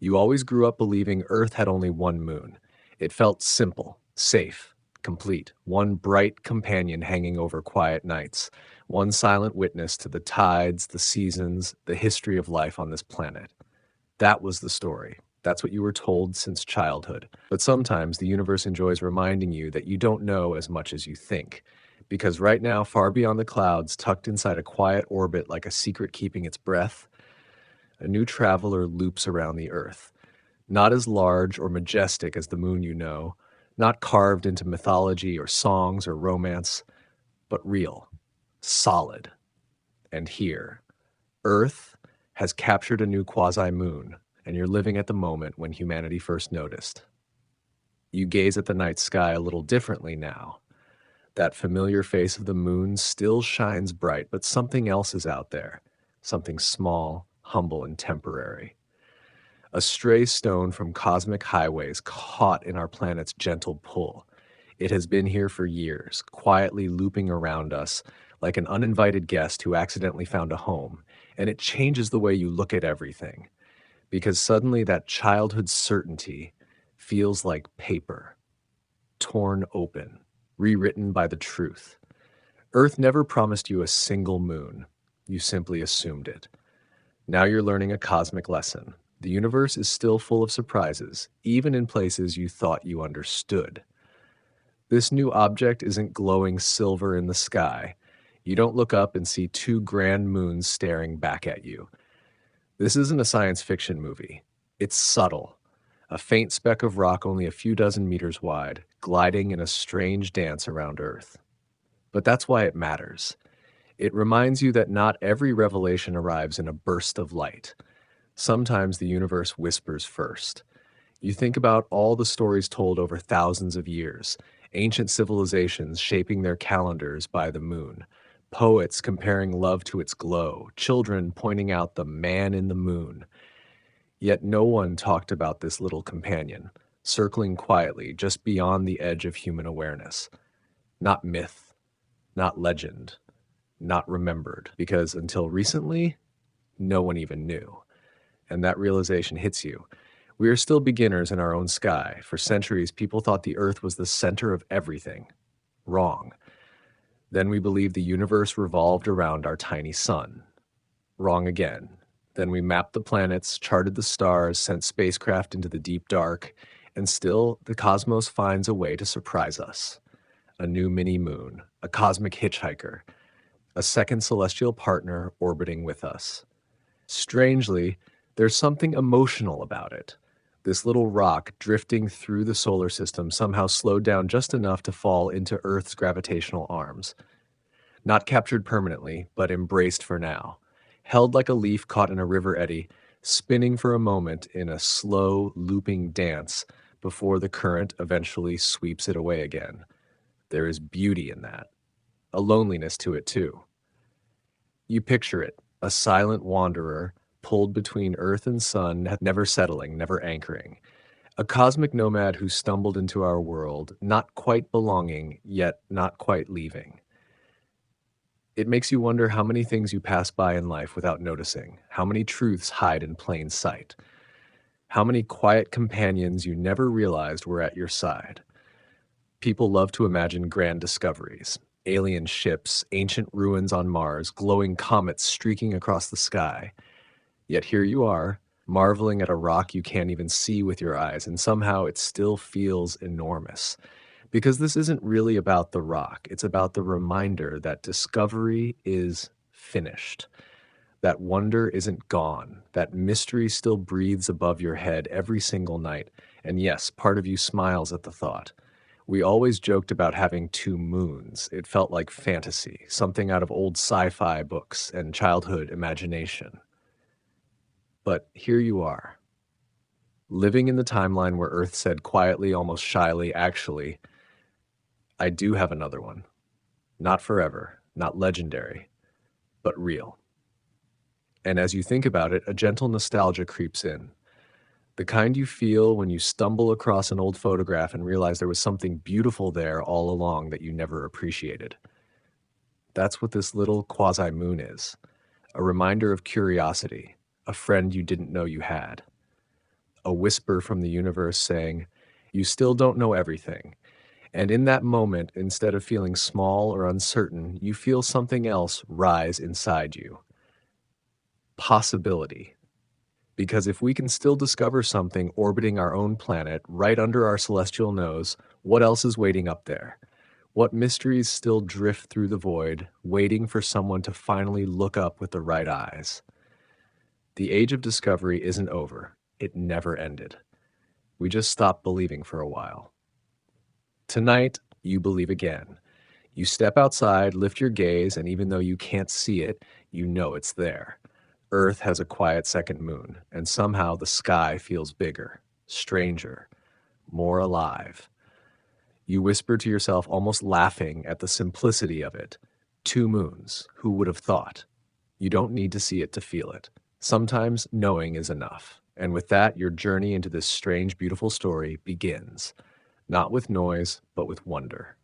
You always grew up believing Earth had only one moon. It felt simple, safe, complete. One bright companion hanging over quiet nights. One silent witness to the tides, the seasons, the history of life on this planet. That was the story. That's what you were told since childhood. But sometimes the universe enjoys reminding you that you don't know as much as you think. Because right now, far beyond the clouds, tucked inside a quiet orbit like a secret keeping its breath, a new traveler loops around the Earth. Not as large or majestic as the moon you know, not carved into mythology or songs or romance, but real, solid, and here. Earth has captured a new quasi-moon, and you're living at the moment when humanity first noticed. You gaze at the night sky a little differently now. That familiar face of the moon still shines bright, but something else is out there, something small, humble, and temporary. A stray stone from cosmic highways caught in our planet's gentle pull. It has been here for years, quietly looping around us like an uninvited guest who accidentally found a home, and it changes the way you look at everything, because suddenly that childhood certainty feels like paper, torn open, rewritten by the truth. Earth never promised you a single moon. You simply assumed it. Now you're learning a cosmic lesson. The universe is still full of surprises, even in places you thought you understood. This new object isn't glowing silver in the sky. You don't look up and see two grand moons staring back at you. This isn't a science fiction movie. It's subtle. A faint speck of rock only a few dozen meters wide, gliding in a strange dance around Earth. But that's why it matters. It reminds you that not every revelation arrives in a burst of light. Sometimes the universe whispers first. You think about all the stories told over thousands of years, ancient civilizations shaping their calendars by the moon, poets comparing love to its glow, children pointing out the man in the moon. Yet no one talked about this little companion, circling quietly just beyond the edge of human awareness. Not myth, not legend, not remembered, because until recently, no one even knew. And that realization hits you. We are still beginners in our own sky. For centuries, people thought the Earth was the center of everything. Wrong. Then we believed the universe revolved around our tiny sun. Wrong again. Then we mapped the planets, charted the stars, sent spacecraft into the deep dark, and still the cosmos finds a way to surprise us. A new mini-moon, a cosmic hitchhiker, a second celestial partner orbiting with us. Strangely, there's something emotional about it. This little rock drifting through the solar system somehow slowed down just enough to fall into Earth's gravitational arms. Not captured permanently, but embraced for now. Held like a leaf caught in a river eddy, spinning for a moment in a slow, looping dance before the current eventually sweeps it away again. There is beauty in that. A loneliness to it, too. You picture it, a silent wanderer, pulled between earth and sun, never settling, never anchoring. A cosmic nomad who stumbled into our world, not quite belonging, yet not quite leaving. It makes you wonder how many things you pass by in life without noticing, how many truths hide in plain sight, how many quiet companions you never realized were at your side. People love to imagine grand discoveries, alien ships, ancient ruins on Mars, glowing comets streaking across the sky. Yet here you are, marveling at a rock you can't even see with your eyes, and somehow it still feels enormous. Because this isn't really about the rock, it's about the reminder that discovery is finished. That wonder isn't gone, that mystery still breathes above your head every single night, and yes, part of you smiles at the thought. We always joked about having two moons. It felt like fantasy, something out of old sci-fi books and childhood imagination. But here you are, living in the timeline where Earth said quietly, almost shyly, actually, I do have another one. Not forever, not legendary, but real. And as you think about it, a gentle nostalgia creeps in. The kind you feel when you stumble across an old photograph and realize there was something beautiful there all along that you never appreciated. That's what this little quasi-moon is. A reminder of curiosity, a friend you didn't know you had. a whisper from the universe saying, "You still don't know everything." And in that moment, instead of feeling small or uncertain, you feel something else rise inside you: possibility. Because if we can still discover something orbiting our own planet right under our celestial nose, what else is waiting up there? What mysteries still drift through the void, waiting for someone to finally look up with the right eyes? The age of discovery isn't over. It never ended. We just stopped believing for a while. Tonight, you believe again. You step outside, lift your gaze, and even though you can't see it, you know it's there. Earth has a quiet second moon, and somehow the sky feels bigger, stranger, more alive. You whisper to yourself, almost laughing at the simplicity of it. 2 moons, who would have thought? You don't need to see it to feel it. Sometimes knowing is enough. And with that, your journey into this strange, beautiful story begins. Not with noise, but with wonder.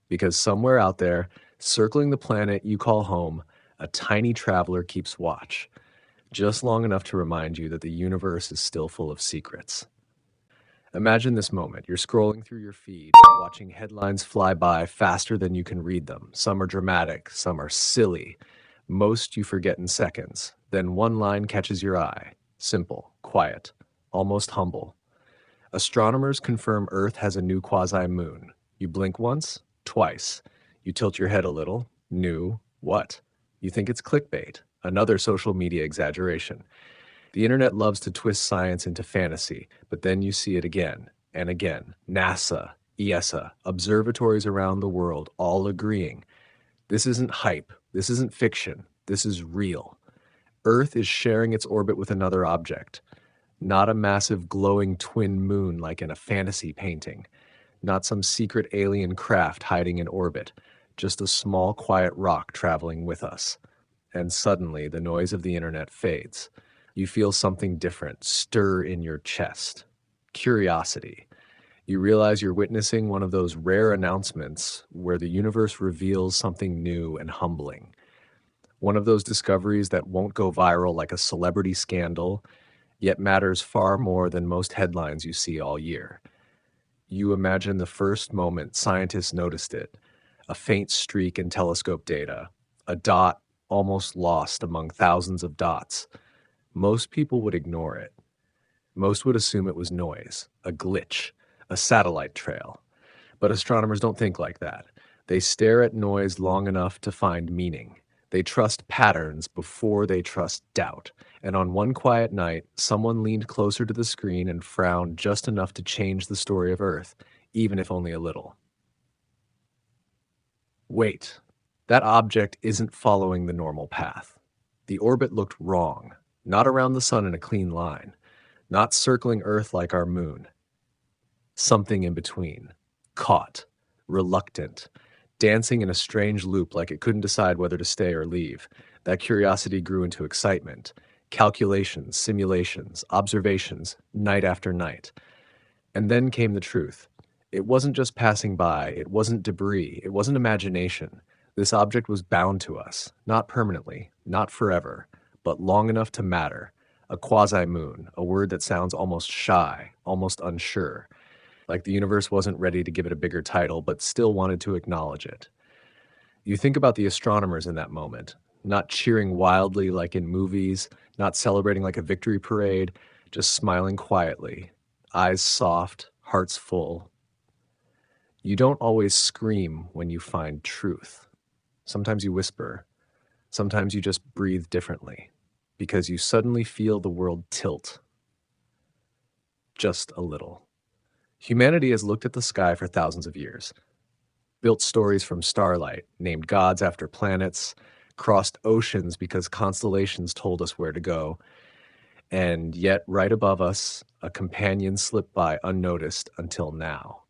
Because somewhere out there, circling the planet you call home, a tiny traveler keeps watch, just long enough to remind you that the universe is still full of secrets. Imagine this moment. You're scrolling through your feed, watching headlines fly by faster than you can read them. Some are dramatic, some are silly. Most you forget in seconds. Then one line catches your eye. Simple, quiet, almost humble. Astronomers confirm Earth has a new quasi-moon. You blink once, twice. You tilt your head a little. New what? You think it's clickbait, another social media exaggeration. The internet loves to twist science into fantasy, but then you see it again and again. NASA, ESA, observatories around the world all agreeing. This isn't hype. This isn't fiction. This is real. Earth is sharing its orbit with another object. Not a massive glowing twin moon like in a fantasy painting. Not some secret alien craft hiding in orbit. Just a small, quiet rock traveling with us. And suddenly, the noise of the internet fades. You feel something different stir in your chest. Curiosity. You realize you're witnessing one of those rare announcements where the universe reveals something new and humbling. One of those discoveries that won't go viral like a celebrity scandal, yet matters far more than most headlines you see all year. You imagine the first moment scientists noticed it, a faint streak in telescope data, a dot almost lost among thousands of dots. Most people would ignore it. Most would assume it was noise, a glitch, a satellite trail. But astronomers don't think like that. They stare at noise long enough to find meaning. They trust patterns before they trust doubt. And on one quiet night, someone leaned closer to the screen and frowned just enough to change the story of Earth, even if only a little. Wait, that object isn't following the normal path. The orbit looked wrong, not around the sun in a clean line, not circling Earth like our moon. Something in between, caught, reluctant, dancing in a strange loop like it couldn't decide whether to stay or leave. That curiosity grew into excitement. Calculations, simulations, observations, night after night. And then came the truth. It wasn't just passing by, it wasn't debris, it wasn't imagination. This object was bound to us, not permanently, not forever, but long enough to matter. A quasi-moon, a word that sounds almost shy, almost unsure. Like the universe wasn't ready to give it a bigger title, but still wanted to acknowledge it. You think about the astronomers in that moment, not cheering wildly like in movies, not celebrating like a victory parade, just smiling quietly, eyes soft, hearts full. You don't always scream when you find truth. Sometimes you whisper. Sometimes you just breathe differently, because you suddenly feel the world tilt. Just a little. Humanity has looked at the sky for thousands of years, built stories from starlight, named gods after planets, crossed oceans because constellations told us where to go, and yet right above us, a companion slipped by unnoticed until now.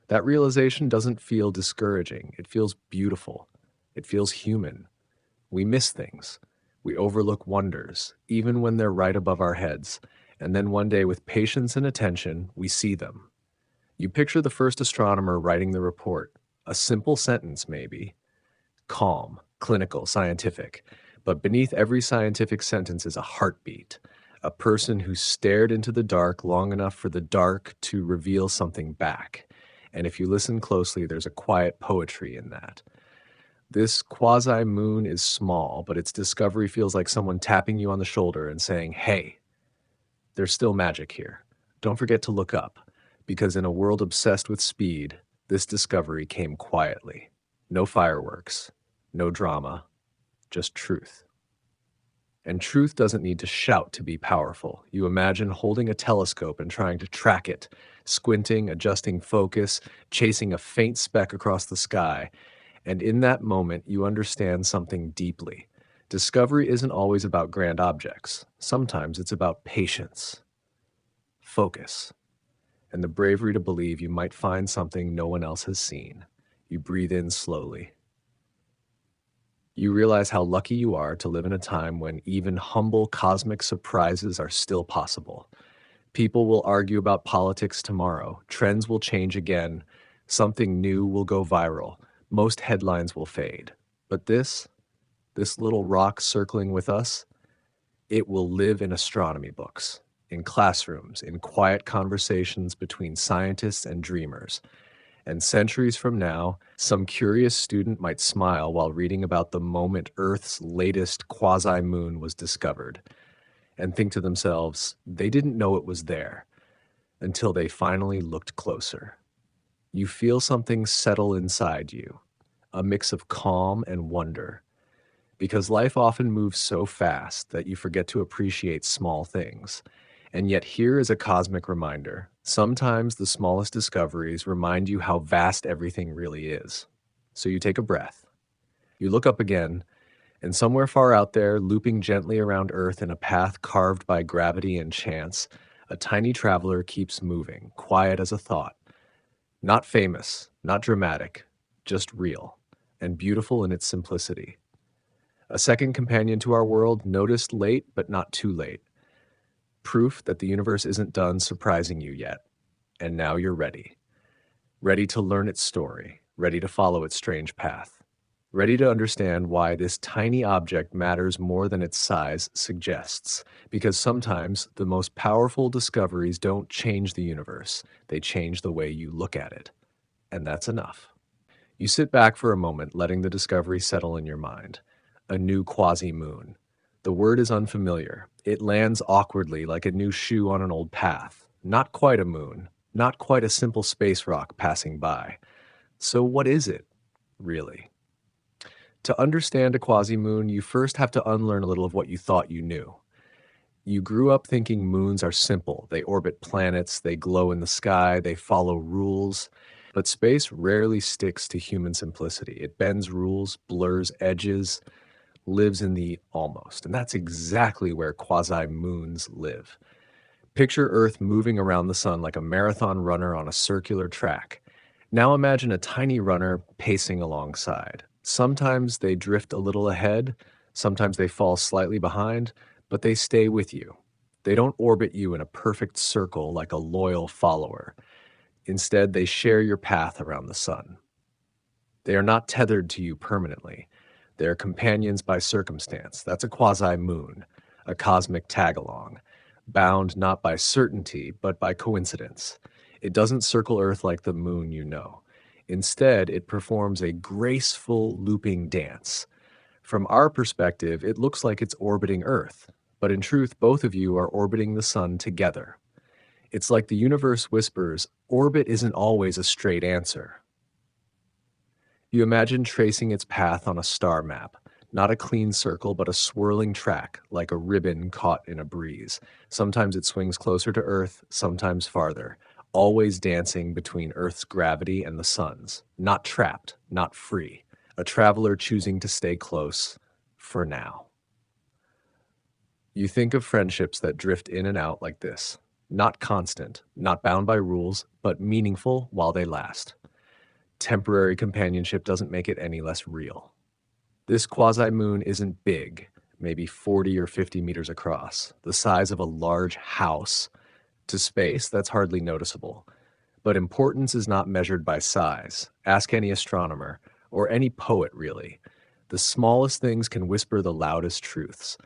That realization doesn't feel discouraging. It feels beautiful. It feels human. We miss things. We overlook wonders, even when they're right above our heads, and then one day with patience and attention, we see them. You picture the first astronomer writing the report. A simple sentence, maybe. Calm, clinical, scientific. But beneath every scientific sentence is a heartbeat. A person who stared into the dark long enough for the dark to reveal something back. And if you listen closely, there's a quiet poetry in that. This quasi-moon is small, but its discovery feels like someone tapping you on the shoulder and saying, "Hey, there's still magic here. Don't forget to look up," because in a world obsessed with speed, this discovery came quietly. No fireworks, no drama, just truth. And truth doesn't need to shout to be powerful. You imagine holding a telescope and trying to track it, squinting, adjusting focus, chasing a faint speck across the sky. And in that moment, you understand something deeply. Discovery isn't always about grand objects. Sometimes it's about patience, focus, and the bravery to believe you might find something no one else has seen. You breathe in slowly. You realize how lucky you are to live in a time when even humble cosmic surprises are still possible. People will argue about politics tomorrow. Trends will change again. Something new will go viral. Most headlines will fade. But this little rock circling with us, it will live in astronomy books, in classrooms, in quiet conversations between scientists and dreamers. And centuries from now, some curious student might smile while reading about the moment Earth's latest quasi-moon was discovered, and think to themselves, they didn't know it was there until they finally looked closer. You feel something settle inside you, a mix of calm and wonder, because life often moves so fast that you forget to appreciate small things. And yet here is a cosmic reminder. Sometimes the smallest discoveries remind you how vast everything really is. So you take a breath. You look up again, and somewhere far out there, looping gently around Earth in a path carved by gravity and chance, a tiny traveler keeps moving, quiet as a thought. Not famous, not dramatic, just real, and beautiful in its simplicity. A second companion to our world, noticed late but not too late. Proof that the universe isn't done surprising you yet. And now you're ready. Ready to learn its story, ready to follow its strange path, ready to understand why this tiny object matters more than its size suggests. Because sometimes the most powerful discoveries don't change the universe, they change the way you look at it. And that's enough. You sit back for a moment, letting the discovery settle in your mind. A new quasi-moon. The word is unfamiliar. It lands awkwardly like a new shoe on an old path. Not quite a moon. Not quite a simple space rock passing by. So what is it, really? To understand a quasi-moon, you first have to unlearn a little of what you thought you knew. You grew up thinking moons are simple. They orbit planets, they glow in the sky, they follow rules. But space rarely sticks to human simplicity. It bends rules, blurs edges, lives in the almost. And that's exactly where quasi-moons live. Picture Earth moving around the sun like a marathon runner on a circular track. Now imagine a tiny runner pacing alongside. Sometimes they drift a little ahead, sometimes they fall slightly behind, but they stay with you. They don't orbit you in a perfect circle like a loyal follower. Instead, they share your path around the sun. They are not tethered to you permanently. They are companions by circumstance. That's a quasi-moon, a cosmic tag-along, bound not by certainty, but by coincidence. It doesn't circle Earth like the moon you know. Instead, it performs a graceful looping dance. From our perspective, it looks like it's orbiting Earth, but in truth, both of you are orbiting the sun together. It's like the universe whispers, orbit isn't always a straight answer. You imagine tracing its path on a star map, not a clean circle, but a swirling track, like a ribbon caught in a breeze. Sometimes it swings closer to Earth, sometimes farther, always dancing between Earth's gravity and the sun's. Not trapped, not free. A traveler choosing to stay close, for now. You think of friendships that drift in and out like this. Not constant, not bound by rules, but meaningful while they last. Temporary companionship doesn't make it any less real. This quasi-moon isn't big, maybe 40 or 50 meters across, the size of a large house. To space, that's hardly noticeable. But importance is not measured by size. Ask any astronomer, or any poet really. The smallest things can whisper the loudest truths.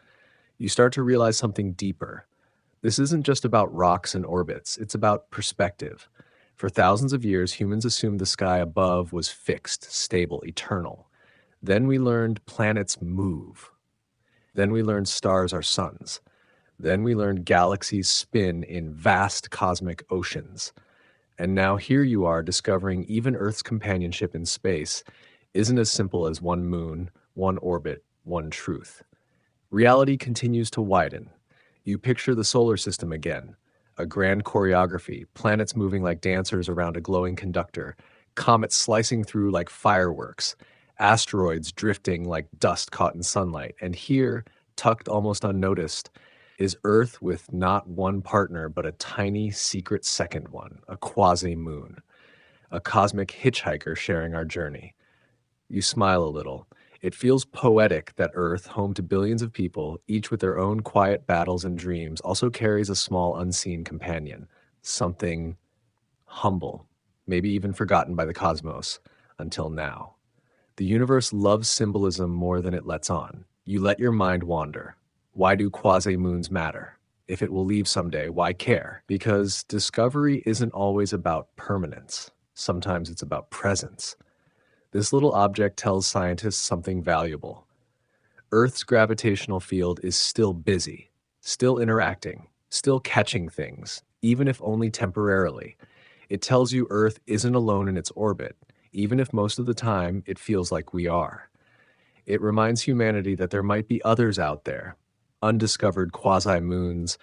You start to realize something deeper. This isn't just about rocks and orbits, it's about perspective. For thousands of years, humans assumed the sky above was fixed, stable, eternal. Then we learned planets move. Then we learned stars are suns. Then we learned galaxies spin in vast cosmic oceans. And now here you are discovering even Earth's companionship in space isn't as simple as one moon, one orbit, one truth. Reality continues to widen. You picture the solar system again, a grand choreography, planets moving like dancers around a glowing conductor, comets slicing through like fireworks, asteroids drifting like dust caught in sunlight. And here, tucked almost unnoticed, is Earth with not one partner, but a tiny secret second one, a quasi-moon, a cosmic hitchhiker sharing our journey. You smile a little. It feels poetic that Earth, home to billions of people, each with their own quiet battles and dreams, also carries a small unseen companion, something humble, maybe even forgotten by the cosmos, until now. The universe loves symbolism more than it lets on. You let your mind wander. Why do quasi-moons matter? If it will leave someday, why care? Because discovery isn't always about permanence. Sometimes it's about presence. This little object tells scientists something valuable. Earth's gravitational field is still busy, still interacting, still catching things, even if only temporarily. It tells you Earth isn't alone in its orbit, even if most of the time it feels like we are. It reminds humanity that there might be others out there, undiscovered quasi-moons,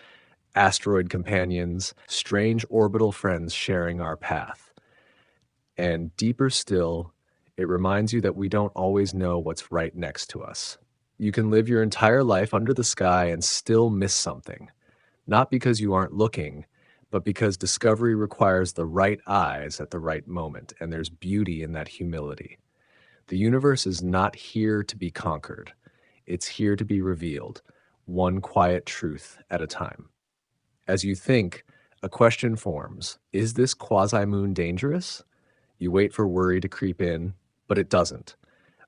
asteroid companions, strange orbital friends sharing our path. And deeper still, it reminds you that we don't always know what's right next to us. You can live your entire life under the sky and still miss something, not because you aren't looking, but because discovery requires the right eyes at the right moment, and there's beauty in that humility. The universe is not here to be conquered. It's here to be revealed, one quiet truth at a time. As you think, a question forms. Is this quasi-moon dangerous? You wait for worry to creep in, but it doesn't.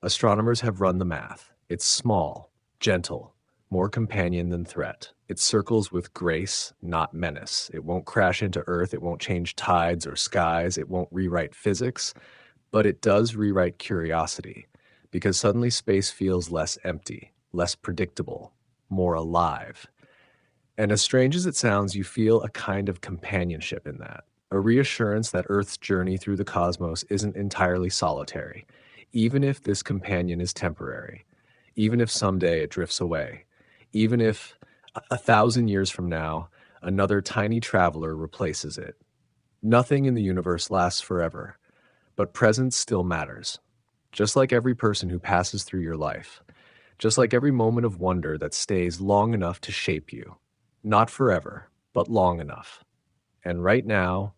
Astronomers have run the math. It's small, gentle, more companion than threat. It circles with grace, not menace. It won't crash into Earth. It won't change tides or skies. It won't rewrite physics. But it does rewrite curiosity, because suddenly space feels less empty, less predictable, more alive. And as strange as it sounds, you feel a kind of companionship in that, a reassurance that Earth's journey through the cosmos isn't entirely solitary, even if this companion is temporary, even if someday it drifts away, even if 1,000 years from now, another tiny traveler replaces it. Nothing in the universe lasts forever, but presence still matters. Just like every person who passes through your life, just like every moment of wonder that stays long enough to shape you. Not forever, but long enough. And right now,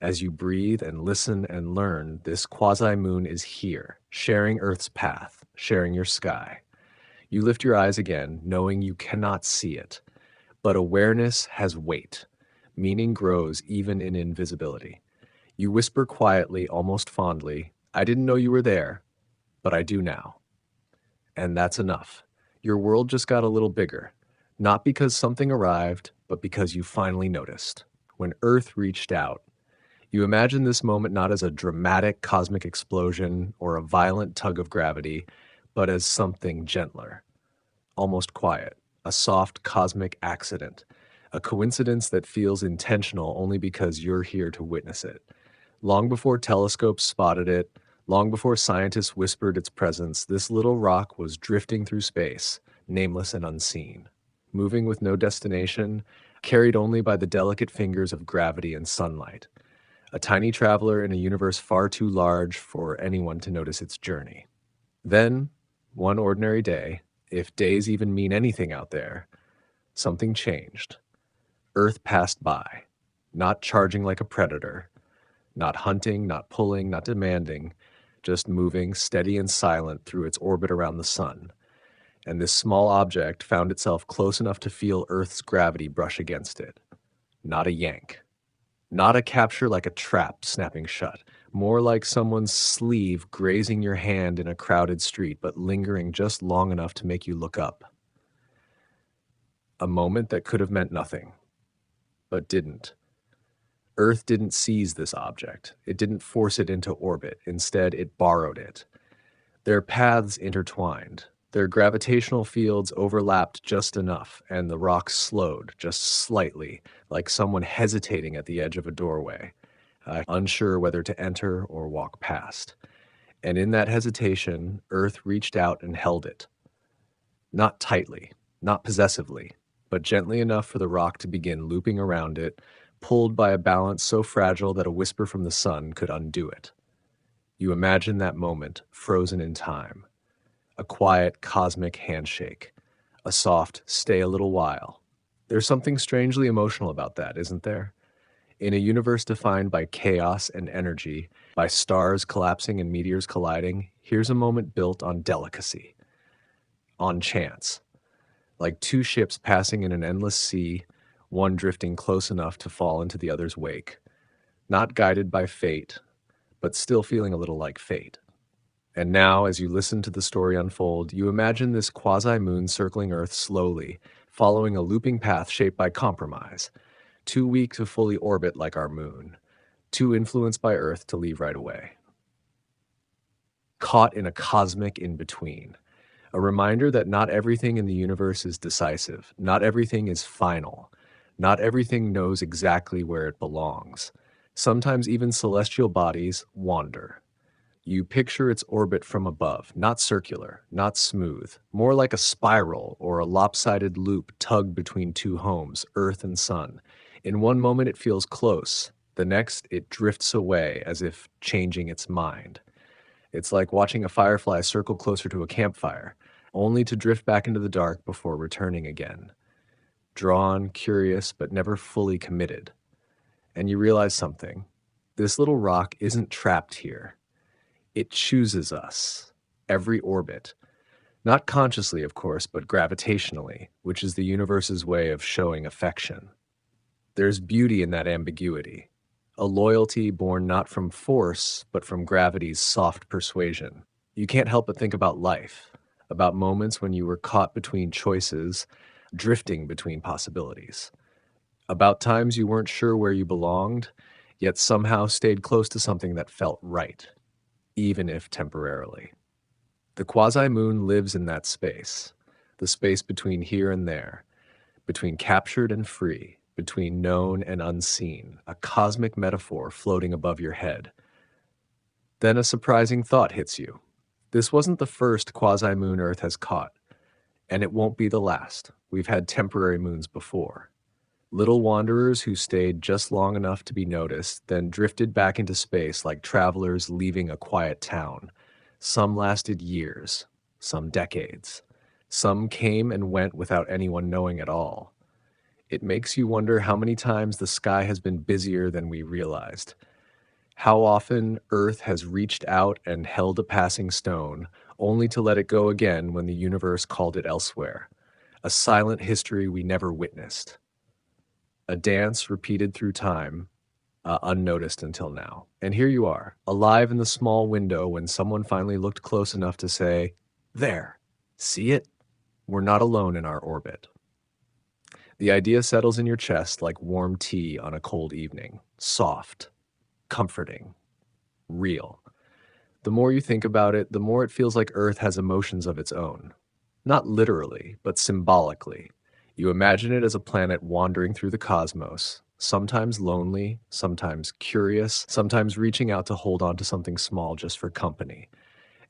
as you breathe and listen and learn, this quasi-moon is here, sharing Earth's path, sharing your sky. You lift your eyes again, knowing you cannot see it, but awareness has weight. Meaning grows even in invisibility. You whisper quietly, almost fondly, I didn't know you were there, but I do now. And that's enough. Your world just got a little bigger. Not because something arrived, but because you finally noticed. When Earth reached out, you imagine this moment not as a dramatic cosmic explosion or a violent tug of gravity, but as something gentler, almost quiet, a soft cosmic accident, a coincidence that feels intentional only because you're here to witness it. Long before telescopes spotted it, long before scientists whispered its presence, this little rock was drifting through space, nameless and unseen, moving with no destination, carried only by the delicate fingers of gravity and sunlight. A tiny traveler in a universe far too large for anyone to notice its journey. Then, one ordinary day, if days even mean anything out there, something changed. Earth passed by, not charging like a predator, not hunting, not pulling, not demanding, just moving steady and silent through its orbit around the sun. And this small object found itself close enough to feel Earth's gravity brush against it. Not a yank. Not a capture like a trap snapping shut. More like someone's sleeve grazing your hand in a crowded street, but lingering just long enough to make you look up. A moment that could have meant nothing. but didn't. Earth didn't seize this object. It didn't force it into orbit. Instead, it borrowed it. Their paths intertwined. Their gravitational fields overlapped just enough, and the rock slowed just slightly, like someone hesitating at the edge of a doorway, unsure whether to enter or walk past. And in that hesitation, Earth reached out and held it. Not tightly, not possessively, but gently enough for the rock to begin looping around it, pulled by a balance so fragile that a whisper from the sun could undo it. You imagine that moment, frozen in time. A quiet, cosmic handshake. A soft, stay a little while. There's something strangely emotional about that, isn't there? In a universe defined by chaos and energy, by stars collapsing and meteors colliding, here's a moment built on delicacy, on chance. Like two ships passing in an endless sea, one drifting close enough to fall into the other's wake. Not guided by fate, but still feeling a little like fate. And now, as you listen to the story unfold, you imagine this quasi-moon circling Earth slowly, following a looping path shaped by compromise. Too weak to fully orbit like our moon. Too influenced by Earth to leave right away. Caught in a cosmic in-between. A reminder that not everything in the universe is decisive. Not everything is final. Not everything knows exactly where it belongs. Sometimes even celestial bodies wander. You picture its orbit from above, not circular, not smooth, more like a spiral or a lopsided loop tugged between two homes, Earth and Sun. In one moment it feels close, the next it drifts away as if changing its mind. It's like watching a firefly circle closer to a campfire, only to drift back into the dark before returning again. Drawn, curious, but never fully committed. And you realize something. This little rock isn't trapped here. It chooses us, every orbit. Not consciously, of course, but gravitationally, which is the universe's way of showing affection. There's beauty in that ambiguity, a loyalty born not from force, but from gravity's soft persuasion. You can't help but think about life, about moments when you were caught between choices, drifting between possibilities, about times you weren't sure where you belonged, yet somehow stayed close to something that felt right, even if temporarily. The quasi-moon lives in that space, the space between here and there, between captured and free, between known and unseen, a cosmic metaphor floating above your head. Then a surprising thought hits you. This wasn't the first quasi-moon Earth has caught, and it won't be the last. We've had temporary moons before. Little wanderers who stayed just long enough to be noticed, then drifted back into space like travelers leaving a quiet town. Some lasted years, some decades. Some came and went without anyone knowing at all. It makes you wonder how many times the sky has been busier than we realized. How often Earth has reached out and held a passing stone, only to let it go again when the universe called it elsewhere. A silent history we never witnessed. A dance repeated through time, unnoticed until now. And here you are, alive in the small window when someone finally looked close enough to say, "There, see it? We're not alone in our orbit." The idea settles in your chest like warm tea on a cold evening, soft, comforting, real. The more you think about it, the more it feels like Earth has emotions of its own. Not literally, but symbolically. You imagine it as a planet wandering through the cosmos, sometimes lonely, sometimes curious, sometimes reaching out to hold on to something small just for company.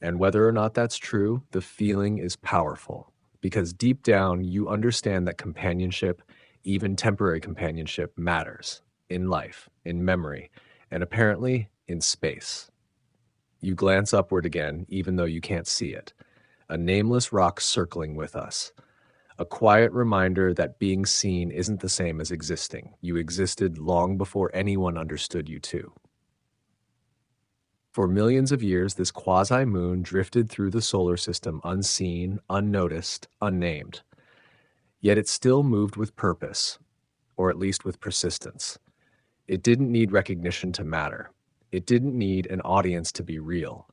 And whether or not that's true, the feeling is powerful, because deep down you understand that companionship, even temporary companionship, matters in life, in memory, and apparently in space. You glance upward again, even though you can't see it. A nameless rock circling with us. A quiet reminder that being seen isn't the same as existing. You existed long before anyone understood you too. For millions of years, this quasi-moon drifted through the solar system unseen, unnoticed, unnamed. Yet it still moved with purpose, or at least with persistence. It didn't need recognition to matter. It didn't need an audience to be real.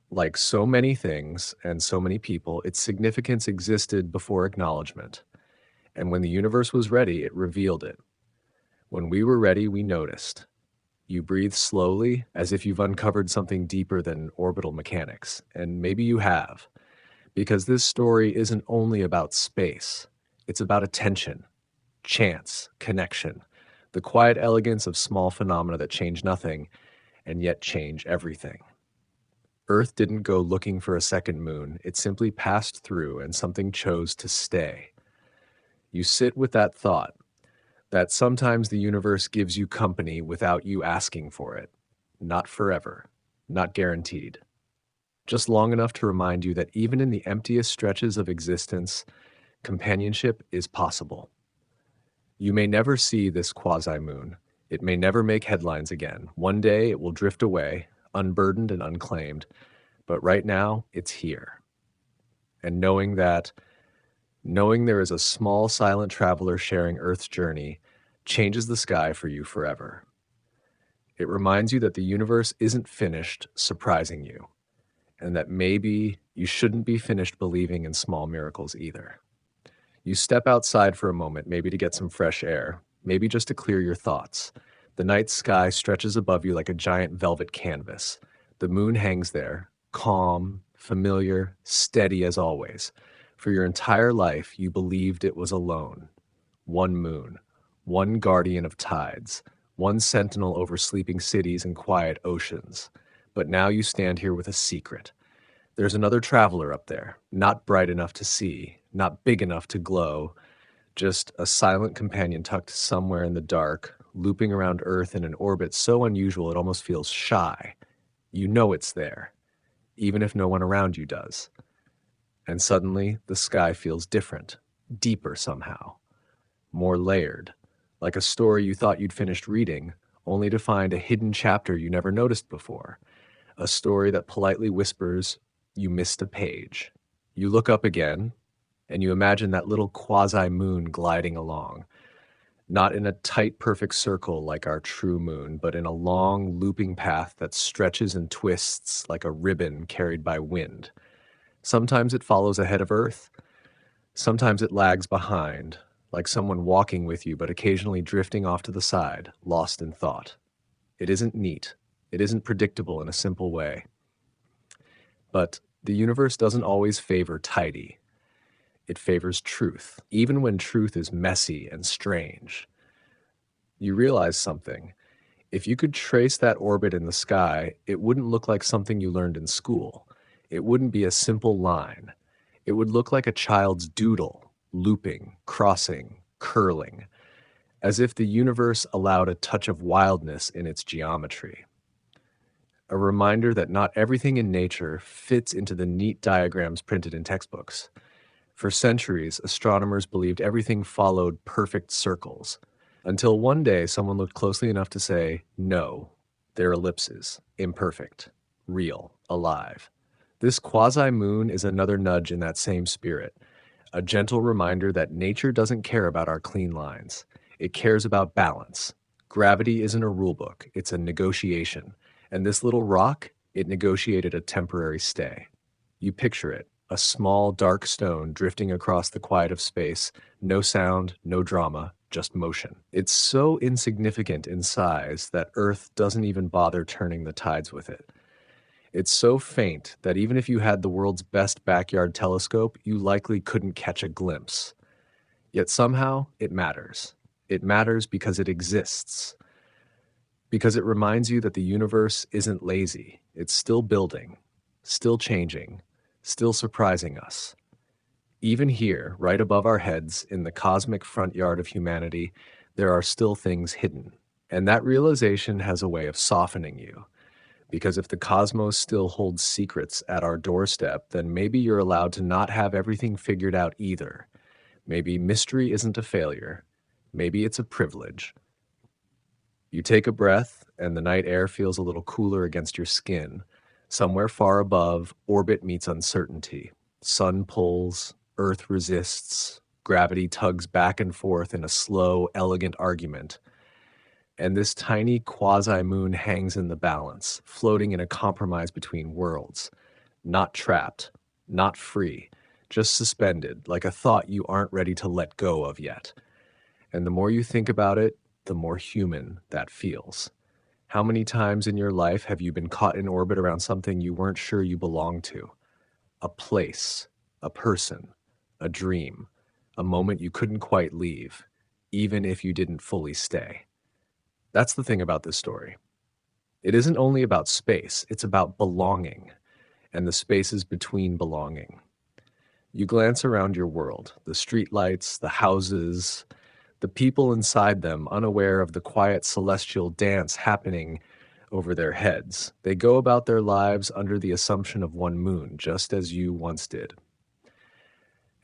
Like so many things and so many people, its significance existed before acknowledgement. And when the universe was ready, it revealed it. When we were ready, we noticed. You breathe slowly, as if you've uncovered something deeper than orbital mechanics, and maybe you have, because this story isn't only about space. It's about attention, chance, connection, the quiet elegance of small phenomena that change nothing and yet change everything. Earth didn't go looking for a second moon, it simply passed through and something chose to stay. You sit with that thought, that sometimes the universe gives you company without you asking for it. Not forever, not guaranteed. Just long enough to remind you that even in the emptiest stretches of existence, companionship is possible. You may never see this quasi-moon. It may never make headlines again. One day it will drift away, unburdened and unclaimed. But right now, it's here. And knowing there is a small silent traveler sharing Earth's journey changes the sky for you forever. It reminds you that the universe isn't finished surprising you, and that maybe you shouldn't be finished believing in small miracles either. You step outside for a moment, maybe to get some fresh air, maybe just to clear your thoughts. The night sky stretches above you like a giant velvet canvas. The moon hangs there, calm, familiar, steady as always. For your entire life, you believed it was alone. One moon, one guardian of tides, one sentinel over sleeping cities and quiet oceans. But now you stand here with a secret. There's another traveler up there, not bright enough to see, not big enough to glow, just a silent companion tucked somewhere in the dark, looping around Earth in an orbit so unusual it almost feels shy. You know it's there, even if no one around you does. And suddenly, the sky feels different, deeper somehow, more layered, like a story you thought you'd finished reading, only to find a hidden chapter you never noticed before. A story that politely whispers, you missed a page. You look up again, and you imagine that little quasi-moon gliding along, not in a tight, perfect circle like our true moon, but in a long, looping path that stretches and twists like a ribbon carried by wind. Sometimes it follows ahead of Earth. Sometimes it lags behind, like someone walking with you, but occasionally drifting off to the side, lost in thought. It isn't neat. It isn't predictable in a simple way. But the universe doesn't always favor tidy. It favors truth, even when truth is messy and strange. You realize something. If you could trace that orbit in the sky, it wouldn't look like something you learned in school. It wouldn't be a simple line. It would look like a child's doodle, looping, crossing, curling, as if the universe allowed a touch of wildness in its geometry. A reminder that not everything in nature fits into the neat diagrams printed in textbooks. For centuries, astronomers believed everything followed perfect circles, until one day someone looked closely enough to say, no, they're ellipses, imperfect, real, alive. This quasi-moon is another nudge in that same spirit, a gentle reminder that nature doesn't care about our clean lines. It cares about balance. Gravity isn't a rule book, it's a negotiation. And this little rock, it negotiated a temporary stay. You picture it, a small, dark stone drifting across the quiet of space, no sound, no drama, just motion. It's so insignificant in size that Earth doesn't even bother turning the tides with it. It's so faint that even if you had the world's best backyard telescope, you likely couldn't catch a glimpse. Yet somehow, it matters. It matters because it exists. Because it reminds you that the universe isn't lazy. It's still building, still changing, still surprising us. Even here, right above our heads, in the cosmic front yard of humanity, there are still things hidden. And that realization has a way of softening you. Because if the cosmos still holds secrets at our doorstep, then maybe you're allowed to not have everything figured out either. Maybe mystery isn't a failure. Maybe it's a privilege. You take a breath, and the night air feels a little cooler against your skin. Somewhere far above, orbit meets uncertainty. Sun pulls, Earth resists, gravity tugs back and forth in a slow, elegant argument. And this tiny quasi-moon hangs in the balance, floating in a compromise between worlds. Not trapped, not free, just suspended, like a thought you aren't ready to let go of yet. And the more you think about it, the more human that feels. How many times in your life have you been caught in orbit around something you weren't sure you belonged to? A place, a person, a dream, a moment you couldn't quite leave, even if you didn't fully stay. That's the thing about this story. It isn't only about space, it's about belonging and the spaces between belonging. You glance around your world, the streetlights, the houses, the people inside them, unaware of the quiet celestial dance happening over their heads. They go about their lives under the assumption of one moon, just as you once did.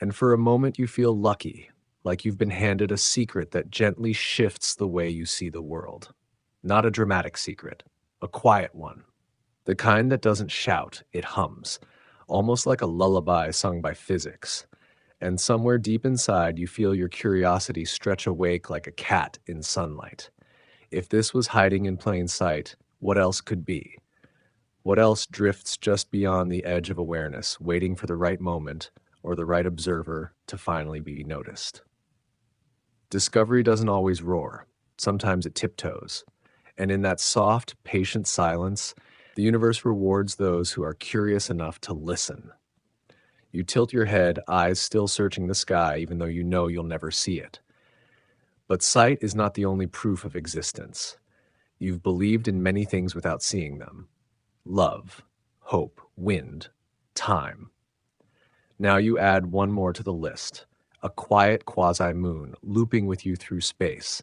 And for a moment you feel lucky, like you've been handed a secret that gently shifts the way you see the world. Not a dramatic secret, a quiet one. The kind that doesn't shout, it hums, almost like a lullaby sung by physics. And somewhere deep inside, you feel your curiosity stretch awake like a cat in sunlight. If this was hiding in plain sight, what else could be? What else drifts just beyond the edge of awareness, waiting for the right moment or the right observer to finally be noticed? Discovery doesn't always roar. Sometimes it tiptoes. And in that soft, patient silence, the universe rewards those who are curious enough to listen. You tilt your head, eyes still searching the sky, even though you know you'll never see it. But sight is not the only proof of existence. You've believed in many things without seeing them. Love, hope, wind, time. Now you add one more to the list, a quiet quasi-moon looping with you through space.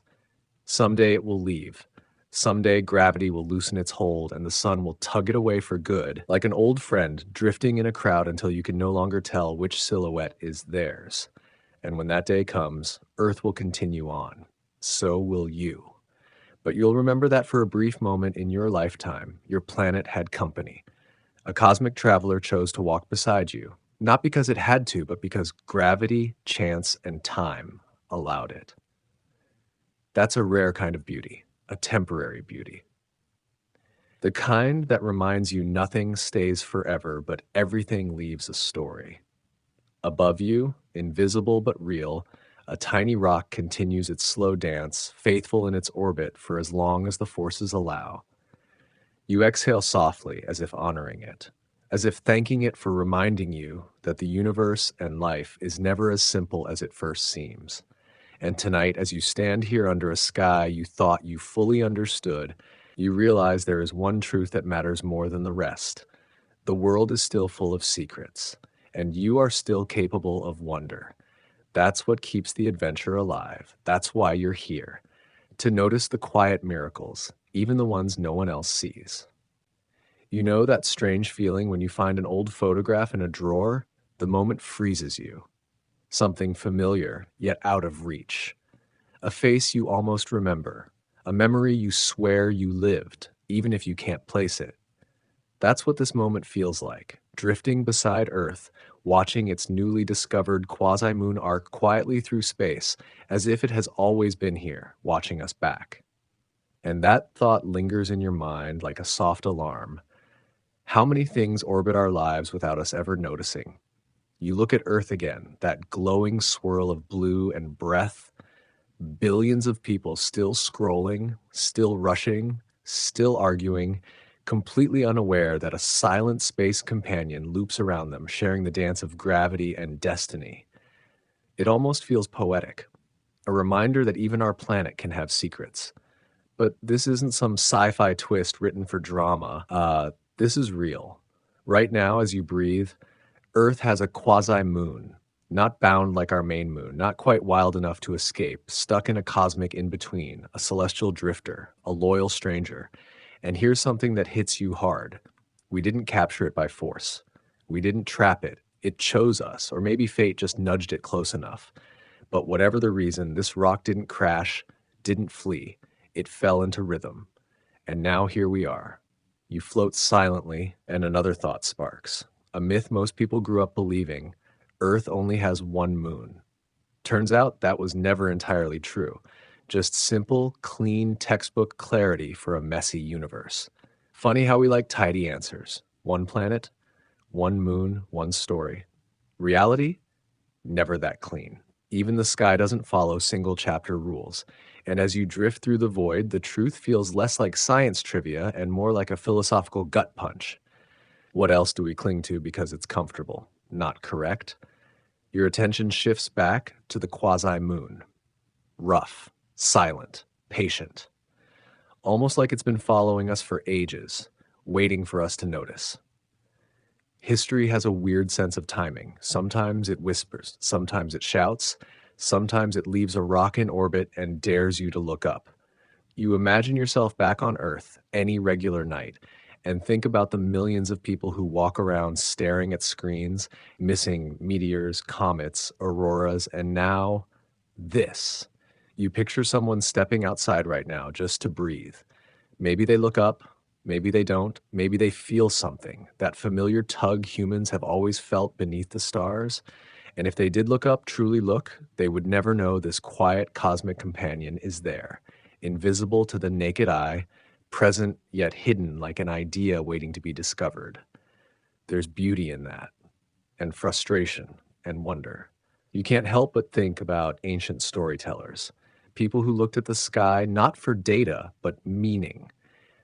Someday it will leave. Someday gravity will loosen its hold and the sun will tug it away for good, like an old friend drifting in a crowd until you can no longer tell which silhouette is theirs. And when that day comes, Earth will continue on. So will you. But you'll remember that for a brief moment in your lifetime, your planet had company. A cosmic traveler chose to walk beside you, not because it had to, but because gravity, chance, and time allowed it. That's a rare kind of beauty, a temporary beauty. The kind that reminds you nothing stays forever, but everything leaves a story. Above you, invisible but real, a tiny rock continues its slow dance, faithful in its orbit for as long as the forces allow. You exhale softly, as if honoring it, as if thanking it for reminding you that the universe and life is never as simple as it first seems. And tonight, as you stand here under a sky you thought you fully understood, you realize there is one truth that matters more than the rest. The world is still full of secrets, and you are still capable of wonder. That's what keeps the adventure alive. That's why you're here, to notice the quiet miracles, even the ones no one else sees. You know that strange feeling when you find an old photograph in a drawer? The moment freezes you. Something familiar, yet out of reach. A face you almost remember. A memory you swear you lived, even if you can't place it. That's what this moment feels like, drifting beside Earth, watching its newly discovered quasi-moon arc quietly through space, as if it has always been here, watching us back. And that thought lingers in your mind like a soft alarm. How many things orbit our lives without us ever noticing? You look at Earth again, that glowing swirl of blue and breath, billions of people still scrolling, still rushing, still arguing, completely unaware that a silent space companion loops around them, sharing the dance of gravity and destiny. It almost feels poetic, a reminder that even our planet can have secrets. But this isn't some sci-fi twist written for drama. This is real. Right now, as you breathe, Earth has a quasi-moon, not bound like our main moon, not quite wild enough to escape, stuck in a cosmic in-between, a celestial drifter, a loyal stranger. And here's something that hits you hard. We didn't capture it by force. We didn't trap it. It chose us, or maybe fate just nudged it close enough. But whatever the reason, this rock didn't crash, didn't flee. It fell into rhythm. And now here we are. You float silently, and another thought sparks. A myth most people grew up believing, Earth only has one moon. Turns out that was never entirely true. Just simple, clean textbook clarity for a messy universe. Funny how we like tidy answers. One planet, one moon, one story. Reality? Never that clean. Even the sky doesn't follow single chapter rules. And as you drift through the void, the truth feels less like science trivia and more like a philosophical gut punch. What else do we cling to because it's comfortable, not correct? Your attention shifts back to the quasi-moon. Rough, silent, patient. Almost like it's been following us for ages, waiting for us to notice. History has a weird sense of timing. Sometimes it whispers, sometimes it shouts, sometimes it leaves a rock in orbit and dares you to look up. You imagine yourself back on Earth any regular night and think about the millions of people who walk around staring at screens, missing meteors, comets, auroras, and now this. You picture someone stepping outside right now just to breathe. Maybe they look up, maybe they don't, maybe they feel something, that familiar tug humans have always felt beneath the stars. And if they did look up, truly look, they would never know this quiet cosmic companion is there, invisible to the naked eye, present yet hidden like an idea waiting to be discovered. There's beauty in that, and frustration, and wonder. You can't help but think about ancient storytellers, people who looked at the sky not for data, but meaning.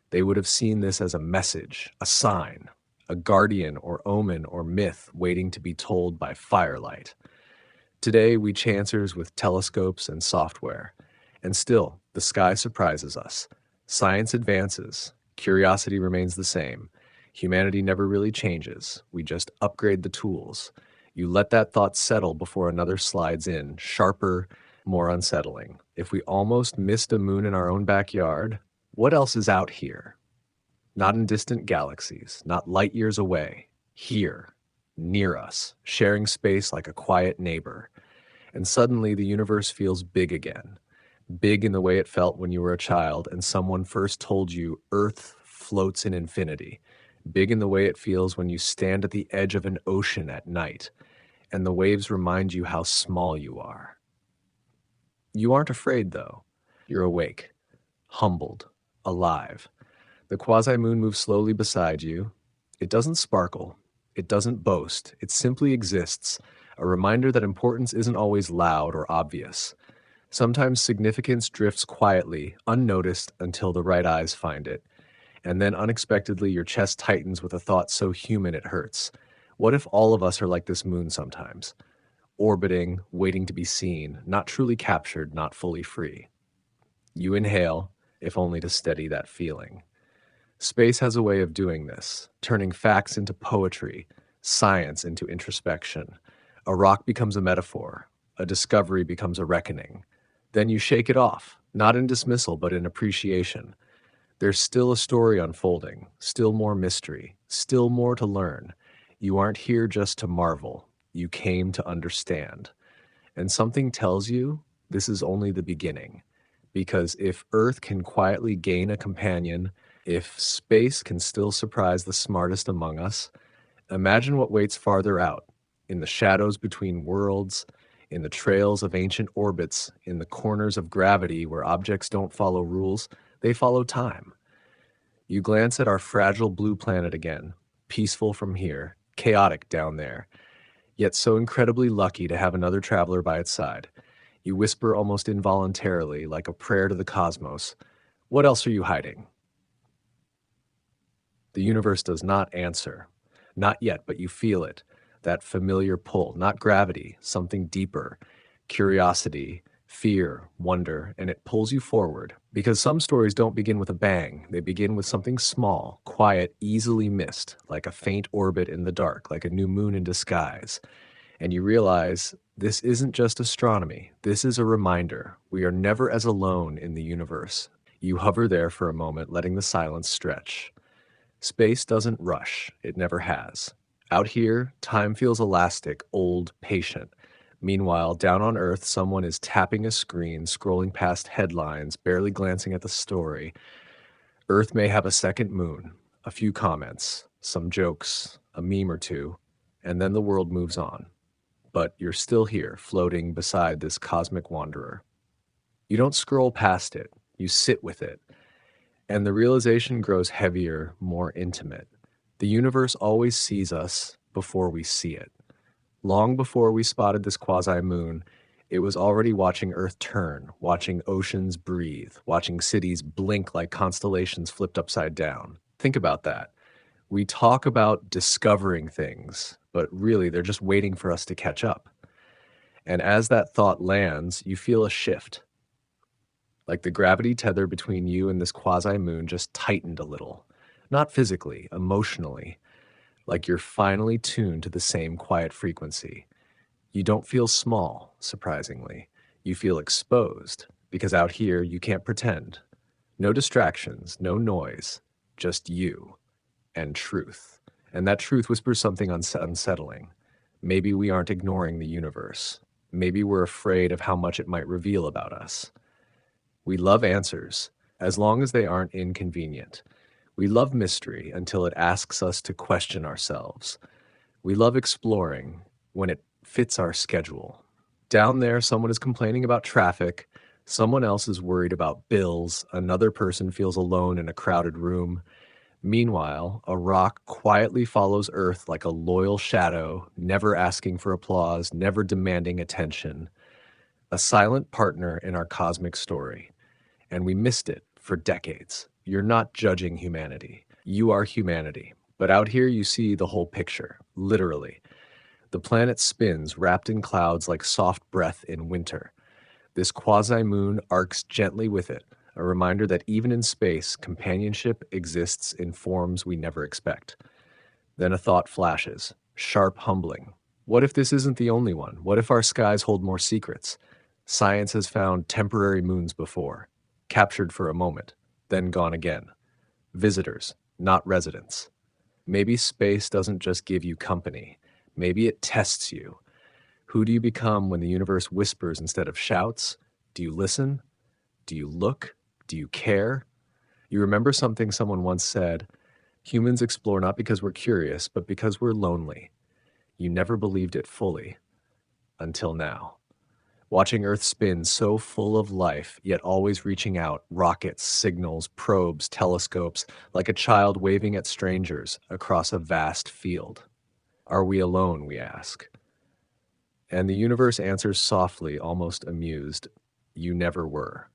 They would have seen this as a message, a sign, a guardian or omen or myth waiting to be told by firelight. Today, we chancers with telescopes and software, and still, the sky surprises us. Science advances, curiosity remains the same. Humanity never really changes, we just upgrade the tools. You let that thought settle before another slides in, sharper, more unsettling. If we almost missed a moon in our own backyard, what else is out here? Not in distant galaxies, not light years away, here, near us, sharing space like a quiet neighbor. And suddenly the universe feels big again. Big in the way it felt when you were a child and someone first told you Earth floats in infinity. Big in the way it feels when you stand at the edge of an ocean at night and the waves remind you how small you are. You aren't afraid, though. You're awake, humbled, alive. The quasi-moon moves slowly beside you. It doesn't sparkle. It doesn't boast. It simply exists, a reminder that importance isn't always loud or obvious. Sometimes significance drifts quietly, unnoticed until the right eyes find it. And then unexpectedly your chest tightens with a thought so human it hurts. What if all of us are like this moon sometimes? Orbiting, waiting to be seen, not truly captured, not fully free. You inhale, if only to steady that feeling. Space has a way of doing this, turning facts into poetry, science into introspection. A rock becomes a metaphor, a discovery becomes a reckoning. Then you shake it off, not in dismissal, but in appreciation. There's still a story unfolding, still more mystery, still more to learn. You aren't here just to marvel, you came to understand. And something tells you this is only the beginning. Because if Earth can quietly gain a companion, if space can still surprise the smartest among us, imagine what waits farther out, in the shadows between worlds, in the trails of ancient orbits, in the corners of gravity where objects don't follow rules, they follow time. You glance at our fragile blue planet again, peaceful from here, chaotic down there, yet so incredibly lucky to have another traveler by its side. You whisper almost involuntarily, like a prayer to the cosmos, "What else are you hiding?" The universe does not answer. Not yet, but you feel it. That familiar pull, not gravity, something deeper. Curiosity, fear, wonder, and it pulls you forward. Because some stories don't begin with a bang. They begin with something small, quiet, easily missed, like a faint orbit in the dark, like a new moon in disguise. And you realize this isn't just astronomy. This is a reminder. We are never as alone in the universe. You hover there for a moment, letting the silence stretch. Space doesn't rush. It never has. Out here, time feels elastic, old, patient. Meanwhile, down on Earth, someone is tapping a screen, scrolling past headlines, barely glancing at the story. Earth may have a second moon, a few comments, some jokes, a meme or two, and then the world moves on. But you're still here, floating beside this cosmic wanderer. You don't scroll past it, you sit with it. And the realization grows heavier, more intimate. The universe always sees us before we see it. Long before we spotted this quasi-moon, It was already watching Earth turn, watching oceans breathe, watching cities blink like constellations flipped upside down. Think about that. We talk about discovering things, but really they're just waiting for us to catch up. And as that thought lands, you feel a shift. Like the gravity tether between you and this quasi moon just tightened a little. Not physically, emotionally. Like you're finally tuned to the same quiet frequency. You don't feel small, surprisingly. You feel exposed, because out here you can't pretend. No distractions, no noise, just you and truth. And that truth whispers something unsettling. Maybe we aren't ignoring the universe. Maybe we're afraid of how much it might reveal about us. We love answers, as long as they aren't inconvenient. We love mystery until it asks us to question ourselves. We love exploring when it fits our schedule. Down there, someone is complaining about traffic, someone else is worried about bills, another person feels alone in a crowded room. Meanwhile, a rock quietly follows Earth like a loyal shadow, never asking for applause, never demanding attention. A silent partner in our cosmic story. And we missed it for decades. You're not judging humanity. You are humanity. But out here, you see the whole picture, literally. The planet spins, wrapped in clouds like soft breath in winter. This quasi-moon arcs gently with it, a reminder that even in space, companionship exists in forms we never expect. Then a thought flashes, sharp, humbling. What if this isn't the only one? What if our skies hold more secrets? Science has found temporary moons before, captured for a moment, then gone again. Visitors, not residents. Maybe space doesn't just give you company. Maybe it tests you. Who do you become when the universe whispers instead of shouts? Do you listen? Do you look? Do you care? You remember something someone once said, humans explore not because we're curious, but because we're lonely. You never believed it fully, until now. Watching Earth spin so full of life, yet always reaching out, rockets, signals, probes, telescopes, like a child waving at strangers across a vast field. Are we alone, we ask? And the universe answers softly, almost amused, you never were.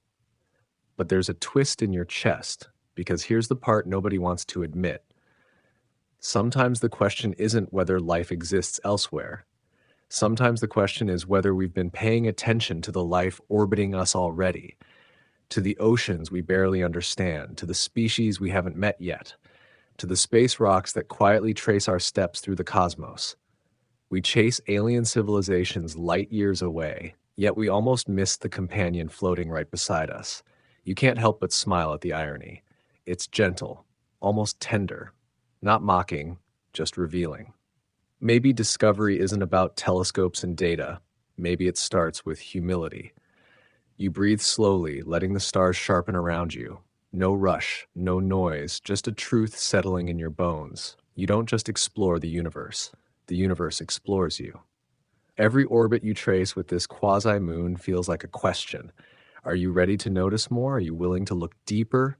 But there's a twist in your chest, because here's the part nobody wants to admit. Sometimes the question isn't whether life exists elsewhere. Sometimes the question is whether we've been paying attention to the life orbiting us already, to the oceans we barely understand, to the species we haven't met yet, to the space rocks that quietly trace our steps through the cosmos. We chase alien civilizations light years away, yet we almost miss the companion floating right beside us. You can't help but smile at the irony. It's gentle, almost tender, not mocking, just revealing. Maybe discovery isn't about telescopes and data. Maybe it starts with humility. You breathe slowly, letting the stars sharpen around you. No rush, no noise, just a truth settling in your bones. You don't just explore the universe explores you. Every orbit you trace with this quasi-moon feels like a question. Are you ready to notice more? Are you willing to look deeper?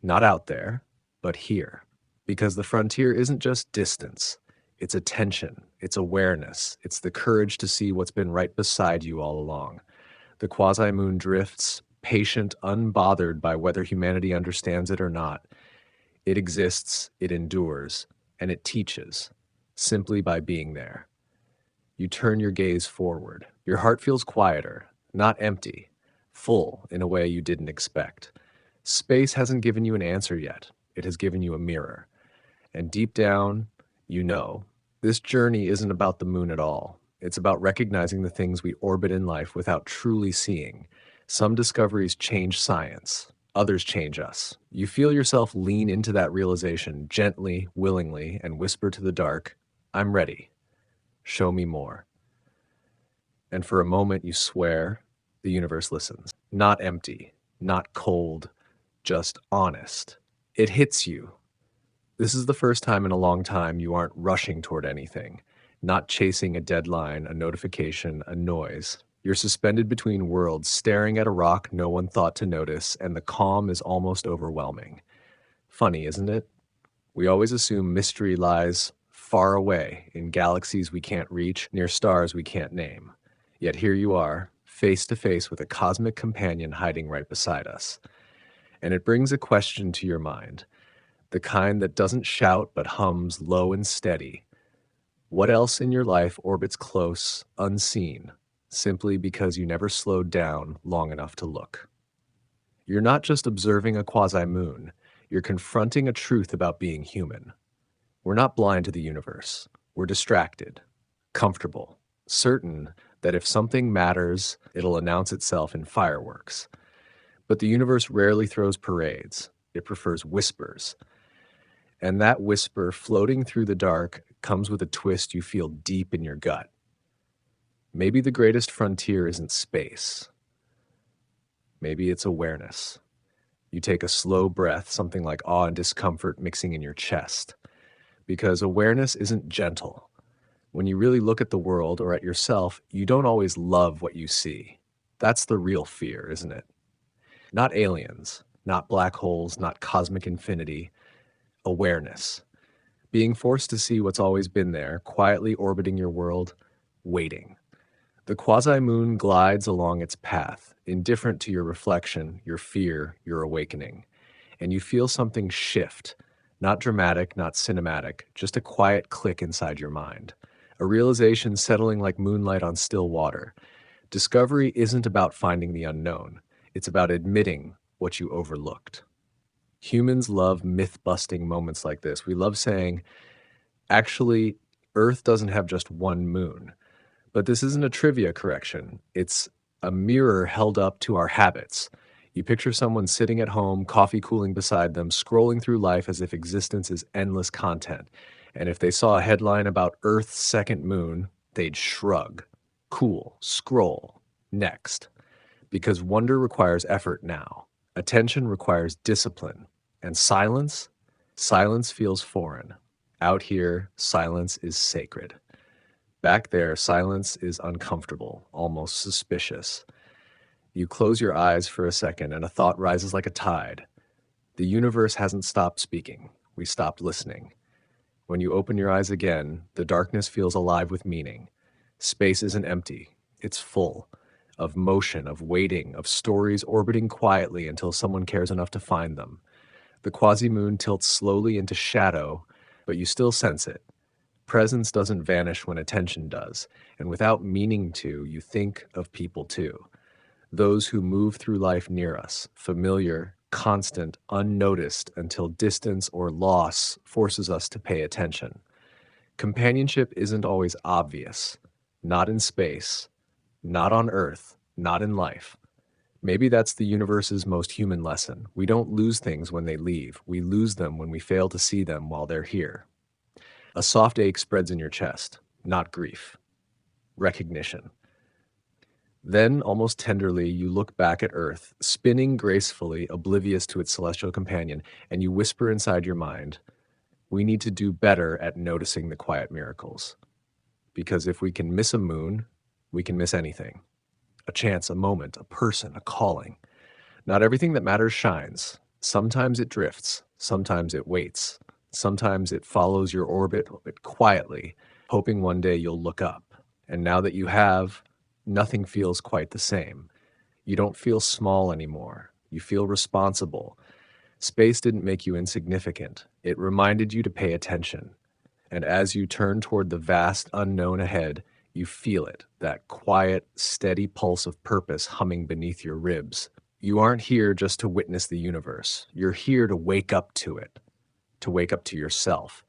Not out there, but here. Because the frontier isn't just distance. It's attention, it's awareness, it's the courage to see what's been right beside you all along. The quasi-moon drifts, patient, unbothered by whether humanity understands it or not. It exists, it endures, and it teaches, simply by being there. You turn your gaze forward. Your heart feels quieter, not empty, full in a way you didn't expect. Space hasn't given you an answer yet. It has given you a mirror. And deep down, you know, this journey isn't about the moon at all. It's about recognizing the things we orbit in life without truly seeing. Some discoveries change science. Others change us. You feel yourself lean into that realization gently, willingly, and whisper to the dark, I'm ready. Show me more. And for a moment you swear, the universe listens. Not empty, not cold, just honest. It hits you. This is the first time in a long time you aren't rushing toward anything, not chasing a deadline, a notification, a noise. You're suspended between worlds, staring at a rock no one thought to notice, and the calm is almost overwhelming. Funny, isn't it? We always assume mystery lies far away, in galaxies we can't reach, near stars we can't name. Yet here you are, face to face with a cosmic companion hiding right beside us. And it brings a question to your mind, the kind that doesn't shout but hums low and steady. What else in your life orbits close, unseen, simply because you never slowed down long enough to look? You're not just observing a quasi-moon, you're confronting a truth about being human. We're not blind to the universe. We're distracted, comfortable, certain that if something matters, it'll announce itself in fireworks. But the universe rarely throws parades. It prefers whispers. And that whisper floating through the dark comes with a twist you feel deep in your gut. Maybe the greatest frontier isn't space. Maybe it's awareness. You take a slow breath, something like awe and discomfort mixing in your chest. Because awareness isn't gentle. When you really look at the world or at yourself, you don't always love what you see. That's the real fear, isn't it? Not aliens, not black holes, not cosmic infinity. Awareness. Being forced to see what's always been there, quietly orbiting your world, waiting. The quasi-moon glides along its path, indifferent to your reflection, your fear, your awakening. And you feel something shift. Not dramatic, not cinematic, just a quiet click inside your mind. A realization settling like moonlight on still water. Discovery isn't about finding the unknown. It's about admitting what you overlooked. Humans love myth-busting moments like this. We love saying, actually, Earth doesn't have just one moon. But this isn't a trivia correction. It's a mirror held up to our habits. You picture someone sitting at home, coffee cooling beside them, scrolling through life as if existence is endless content. And if they saw a headline about Earth's second moon, they'd shrug. Cool. Scroll. Next. Because wonder requires effort now. Attention requires discipline. And silence? Silence feels foreign. Out here, silence is sacred. Back there, silence is uncomfortable, almost suspicious. You close your eyes for a second and a thought rises like a tide. The universe hasn't stopped speaking. We stopped listening. When you open your eyes again, the darkness feels alive with meaning. Space isn't empty. It's full. Of motion, of waiting, of stories orbiting quietly until someone cares enough to find them. The quasi-moon tilts slowly into shadow, but you still sense it. Presence doesn't vanish when attention does, and without meaning to, you think of people too. Those who move through life near us, familiar, constant, unnoticed until distance or loss forces us to pay attention. Companionship isn't always obvious. Not in space, not on Earth, not in life. Maybe that's the universe's most human lesson. We don't lose things when they leave. We lose them when we fail to see them while they're here. A soft ache spreads in your chest, not grief. Recognition. Then, almost tenderly, you look back at Earth, spinning gracefully, oblivious to its celestial companion, and you whisper inside your mind, we need to do better at noticing the quiet miracles. Because if we can miss a moon, we can miss anything. A chance, a moment, a person, a calling. Not everything that matters shines. Sometimes it drifts. Sometimes it waits. Sometimes it follows your orbit quietly, hoping one day you'll look up. And now that you have, nothing feels quite the same. You don't feel small anymore. You feel responsible. Space didn't make you insignificant. It reminded you to pay attention. And as you turn toward the vast unknown ahead, you feel it, that quiet, steady pulse of purpose humming beneath your ribs. You aren't here just to witness the universe. You're here to wake up to it, to wake up to yourself.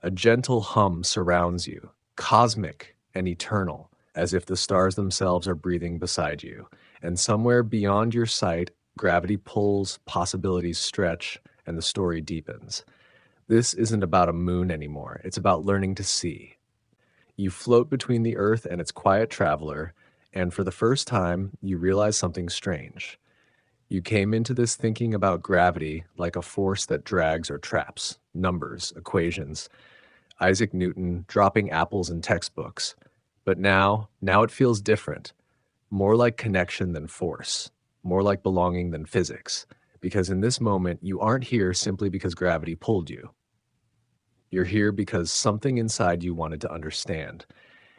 A gentle hum surrounds you, cosmic and eternal, as if the stars themselves are breathing beside you. And somewhere beyond your sight, gravity pulls, possibilities stretch, and the story deepens. This isn't about a moon anymore. It's about learning to see. You float between the Earth and its quiet traveler, and for the first time, you realize something strange. You came into this thinking about gravity like a force that drags or traps, numbers, equations, Isaac Newton dropping apples in textbooks. But now it feels different, more like connection than force, more like belonging than physics, because in this moment, you aren't here simply because gravity pulled you. You're here because something inside you wanted to understand.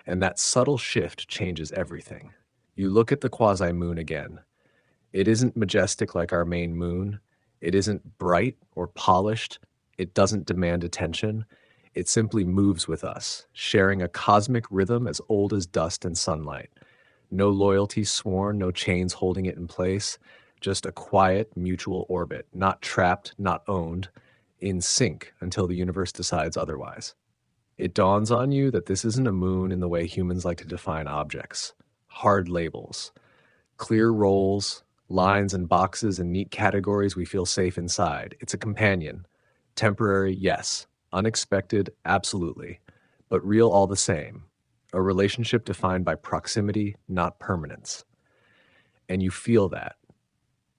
And that subtle shift changes everything. You look at the quasi-moon again. It isn't majestic like our main moon. It isn't bright or polished. It doesn't demand attention. It simply moves with us, sharing a cosmic rhythm as old as dust and sunlight. No loyalty sworn, no chains holding it in place, just a quiet, mutual orbit, not trapped, not owned, in sync until the universe decides otherwise. It dawns on you that this isn't a moon in the way humans like to define objects. Hard labels, clear roles, lines and boxes and neat categories we feel safe inside. It's a companion. Temporary, yes. Unexpected, absolutely. But real all the same. A relationship defined by proximity, not permanence. And you feel that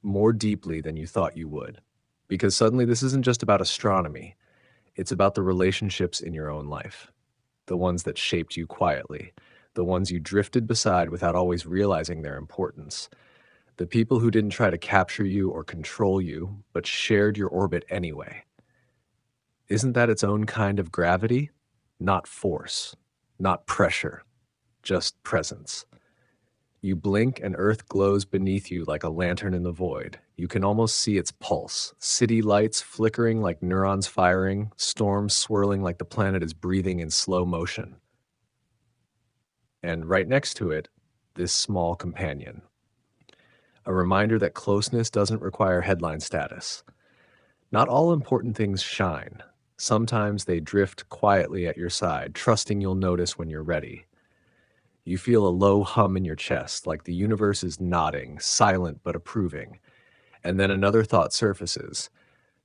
more deeply than you thought you would. Because suddenly this isn't just about astronomy. It's about the relationships in your own life. The ones that shaped you quietly. The ones you drifted beside without always realizing their importance. The people who didn't try to capture you or control you, but shared your orbit anyway. Isn't that its own kind of gravity? Not force, not pressure, just presence. You blink and Earth glows beneath you like a lantern in the void. You can almost see its pulse, city lights flickering like neurons firing, storms swirling like the planet is breathing in slow motion. And right next to it, this small companion. A reminder that closeness doesn't require headline status. Not all important things shine. Sometimes they drift quietly at your side, trusting you'll notice when you're ready. You feel a low hum in your chest, like the universe is nodding, silent but approving. And then another thought surfaces,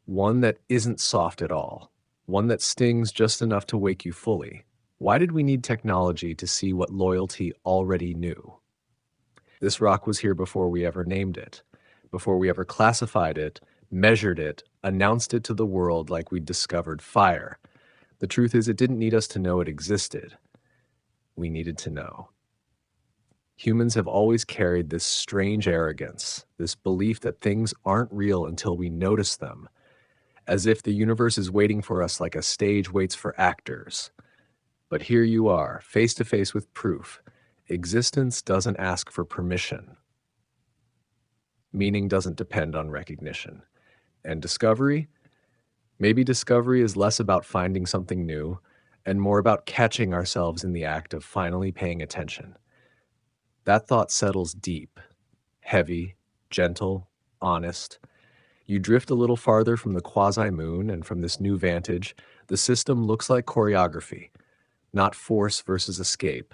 one that isn't soft at all, one that stings just enough to wake you fully. Why did we need technology to see what loyalty already knew? This rock was here before we ever named it, before we ever classified it, measured it, announced it to the world like we'd discovered fire. The truth is, it didn't need us to know it existed. We needed to know. Humans have always carried this strange arrogance, this belief that things aren't real until we notice them, as if the universe is waiting for us like a stage waits for actors. But here you are, face to face with proof. Existence doesn't ask for permission. Meaning doesn't depend on recognition. And discovery? Maybe discovery is less about finding something new and more about catching ourselves in the act of finally paying attention. That thought settles deep, heavy, gentle, honest. You drift a little farther from the quasi-moon, and from this new vantage, the system looks like choreography. Not force versus escape,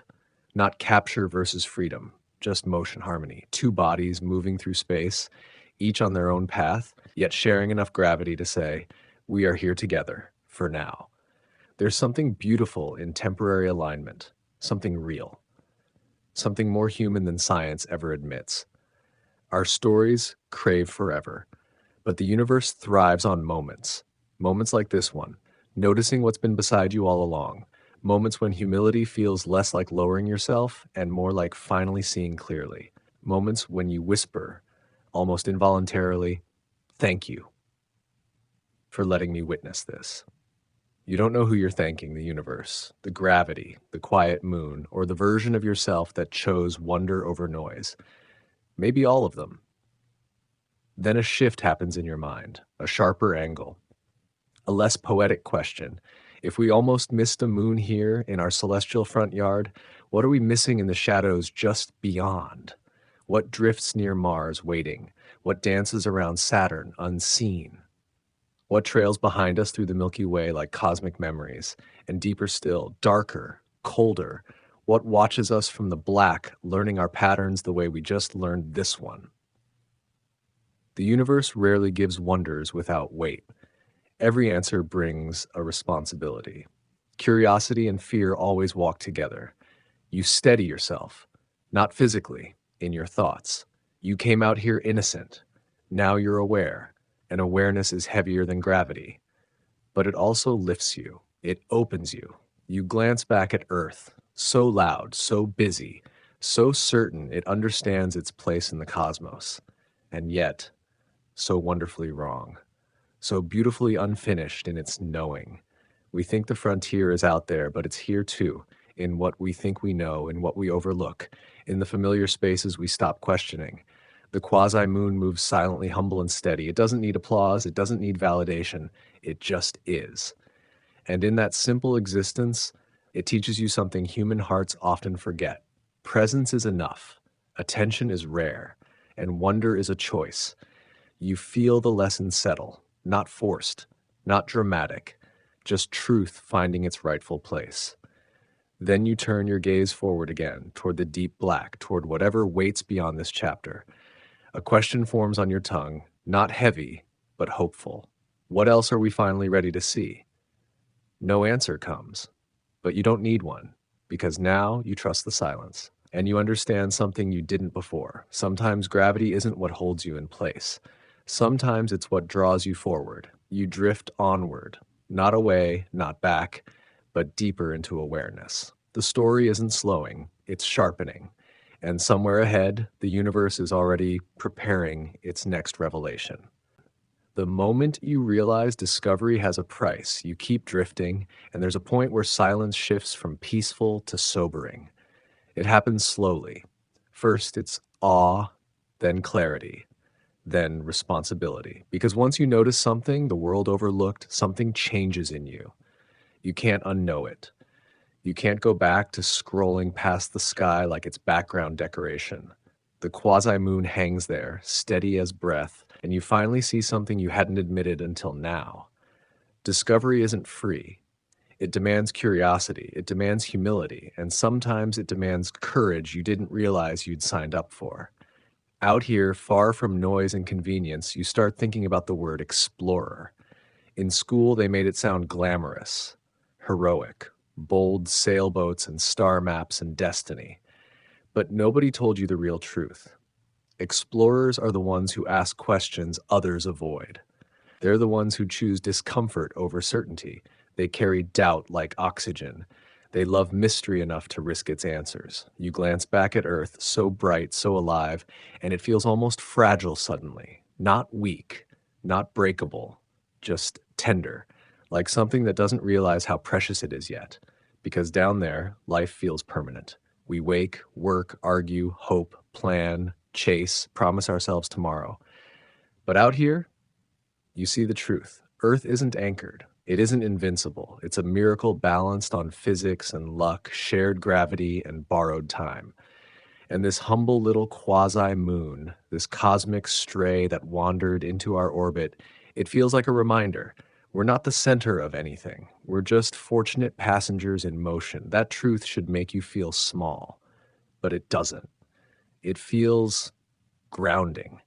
not capture versus freedom, just motion harmony. Two bodies moving through space, each on their own path, yet sharing enough gravity to say, we are here together, for now. There's something beautiful in temporary alignment, something real, something more human than science ever admits. Our stories crave forever, but the universe thrives on moments. Moments like this one, noticing what's been beside you all along. Moments when humility feels less like lowering yourself and more like finally seeing clearly. Moments when you whisper, almost involuntarily, thank you for letting me witness this. You don't know who you're thanking, the universe, the gravity, the quiet moon, or the version of yourself that chose wonder over noise. Maybe all of them. Then a shift happens in your mind, a sharper angle, a less poetic question. If we almost missed a moon here in our celestial front yard, what are we missing in the shadows just beyond? What drifts near Mars waiting? What dances around Saturn unseen? What trails behind us through the Milky Way like cosmic memories? And deeper still, darker, colder, what watches us from the black, learning our patterns the way we just learned this one? The universe rarely gives wonders without weight. Every answer brings a responsibility. Curiosity and fear always walk together. You steady yourself, not physically, in your thoughts. You came out here innocent. Now you're aware, and awareness is heavier than gravity. But it also lifts you. It opens you. You glance back at Earth, so loud, so busy, so certain it understands its place in the cosmos, and yet so wonderfully wrong. So beautifully unfinished in its knowing. We think the frontier is out there, but it's here too, in what we think we know, in what we overlook, in the familiar spaces we stop questioning. The quasi-moon moves silently, humble and steady. It doesn't need applause, it doesn't need validation, it just is. And in that simple existence, it teaches you something human hearts often forget. Presence is enough, attention is rare, and wonder is a choice. You feel the lesson settle, not forced, not dramatic, just truth finding its rightful place. Then you turn your gaze forward again, toward the deep black, toward whatever waits beyond this chapter. A question forms on your tongue, not heavy, but hopeful. What else are we finally ready to see? No answer comes, but you don't need one, because now you trust the silence, and you understand something you didn't before. Sometimes gravity isn't what holds you in place. Sometimes it's what draws you forward. You drift onward, not away, not back, but deeper into awareness. The story isn't slowing, it's sharpening. And somewhere ahead, the universe is already preparing its next revelation. The moment you realize discovery has a price, you keep drifting, and there's a point where silence shifts from peaceful to sobering. It happens slowly. First, it's awe, then clarity, then responsibility. Because once you notice something the world overlooked, something changes in you. You can't unknow it. You can't go back to scrolling past the sky like it's background decoration. The quasi-moon hangs there, steady as breath, and you finally see something you hadn't admitted until now. Discovery isn't free. It demands curiosity, it demands humility, and sometimes it demands courage you didn't realize you'd signed up for. Out here, far from noise and convenience, you start thinking about the word explorer. In school, they made it sound glamorous, heroic, bold sailboats and star maps and destiny. But nobody told you the real truth. Explorers are the ones who ask questions others avoid. They're the ones who choose discomfort over certainty. They carry doubt like oxygen. They love mystery enough to risk its answers. You glance back at Earth, so bright, so alive, and it feels almost fragile suddenly. Not weak, not breakable, just tender, like something that doesn't realize how precious it is yet. Because down there, life feels permanent. We wake, work, argue, hope, plan, chase, promise ourselves tomorrow. But out here, you see the truth. Earth isn't anchored. It isn't invincible. It's a miracle balanced on physics and luck, shared gravity and borrowed time. And this humble little quasi-moon, this cosmic stray that wandered into our orbit, it feels like a reminder. We're not the center of anything. We're just fortunate passengers in motion. That truth should make you feel small, but it doesn't. It feels grounding,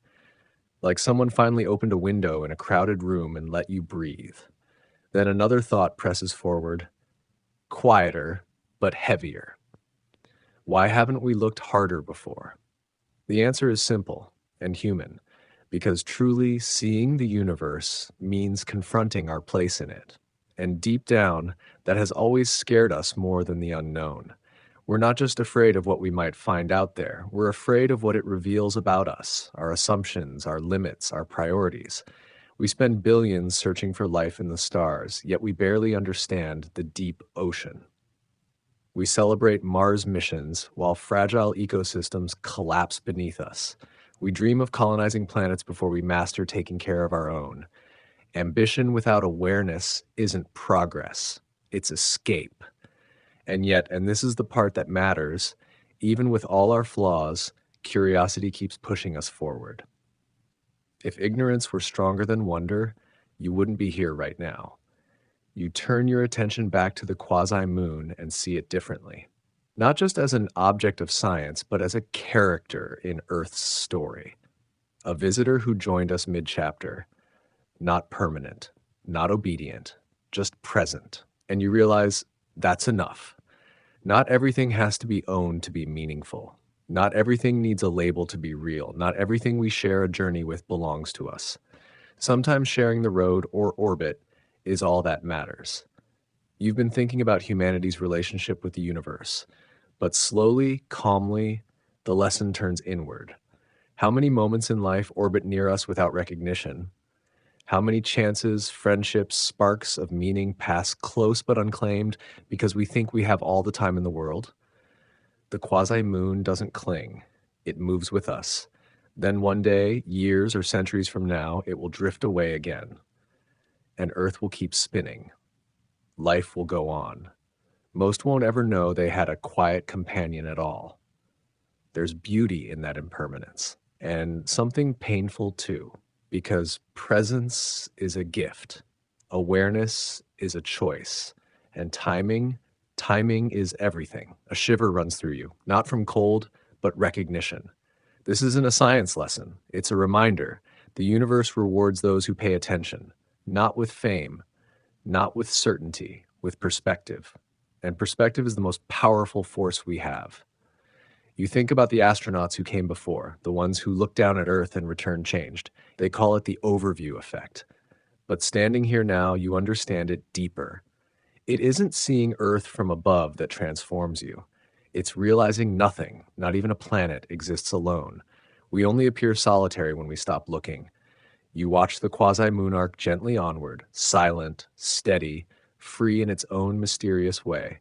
like someone finally opened a window in a crowded room and let you breathe. Then another thought presses forward, quieter, but heavier. Why haven't we looked harder before? The answer is simple and human, because truly seeing the universe means confronting our place in it. And deep down, that has always scared us more than the unknown. We're not just afraid of what we might find out there, we're afraid of what it reveals about us, our assumptions, our limits, our priorities. We spend billions searching for life in the stars, yet we barely understand the deep ocean. We celebrate Mars missions while fragile ecosystems collapse beneath us. We dream of colonizing planets before we master taking care of our own. Ambition without awareness isn't progress, it's escape. And yet, and this is the part that matters, even with all our flaws, curiosity keeps pushing us forward. If ignorance were stronger than wonder, you wouldn't be here right now. You turn your attention back to the quasi-moon and see it differently. Not just as an object of science, but as a character in Earth's story. A visitor who joined us mid-chapter. Not permanent, not obedient, just present. And you realize that's enough. Not everything has to be owned to be meaningful. Not everything needs a label to be real. Not everything we share a journey with belongs to us. Sometimes sharing the road or orbit is all that matters. You've been thinking about humanity's relationship with the universe, but slowly, calmly, the lesson turns inward. How many moments in life orbit near us without recognition? How many chances, friendships, sparks of meaning pass close but unclaimed because we think we have all the time in the world? The quasi-moon doesn't cling. It moves with us. Then one day, years or centuries from now, it will drift away again, and Earth will keep spinning. Life will go on. Most won't ever know they had a quiet companion at all. There's beauty in that impermanence, and something painful too, because presence is a gift, awareness is a choice, and timing is everything. A shiver runs through you, not from cold, but recognition. This isn't a science lesson, it's a reminder. The universe rewards those who pay attention, not with fame, not with certainty, with perspective. And perspective is the most powerful force we have. You think about the astronauts who came before, the ones who looked down at Earth and returned changed. They call it the overview effect. But standing here now, you understand it deeper. It isn't seeing Earth from above that transforms you. It's realizing nothing, not even a planet, exists alone. We only appear solitary when we stop looking. You watch the quasi-moon arc gently onward, silent, steady, free in its own mysterious way.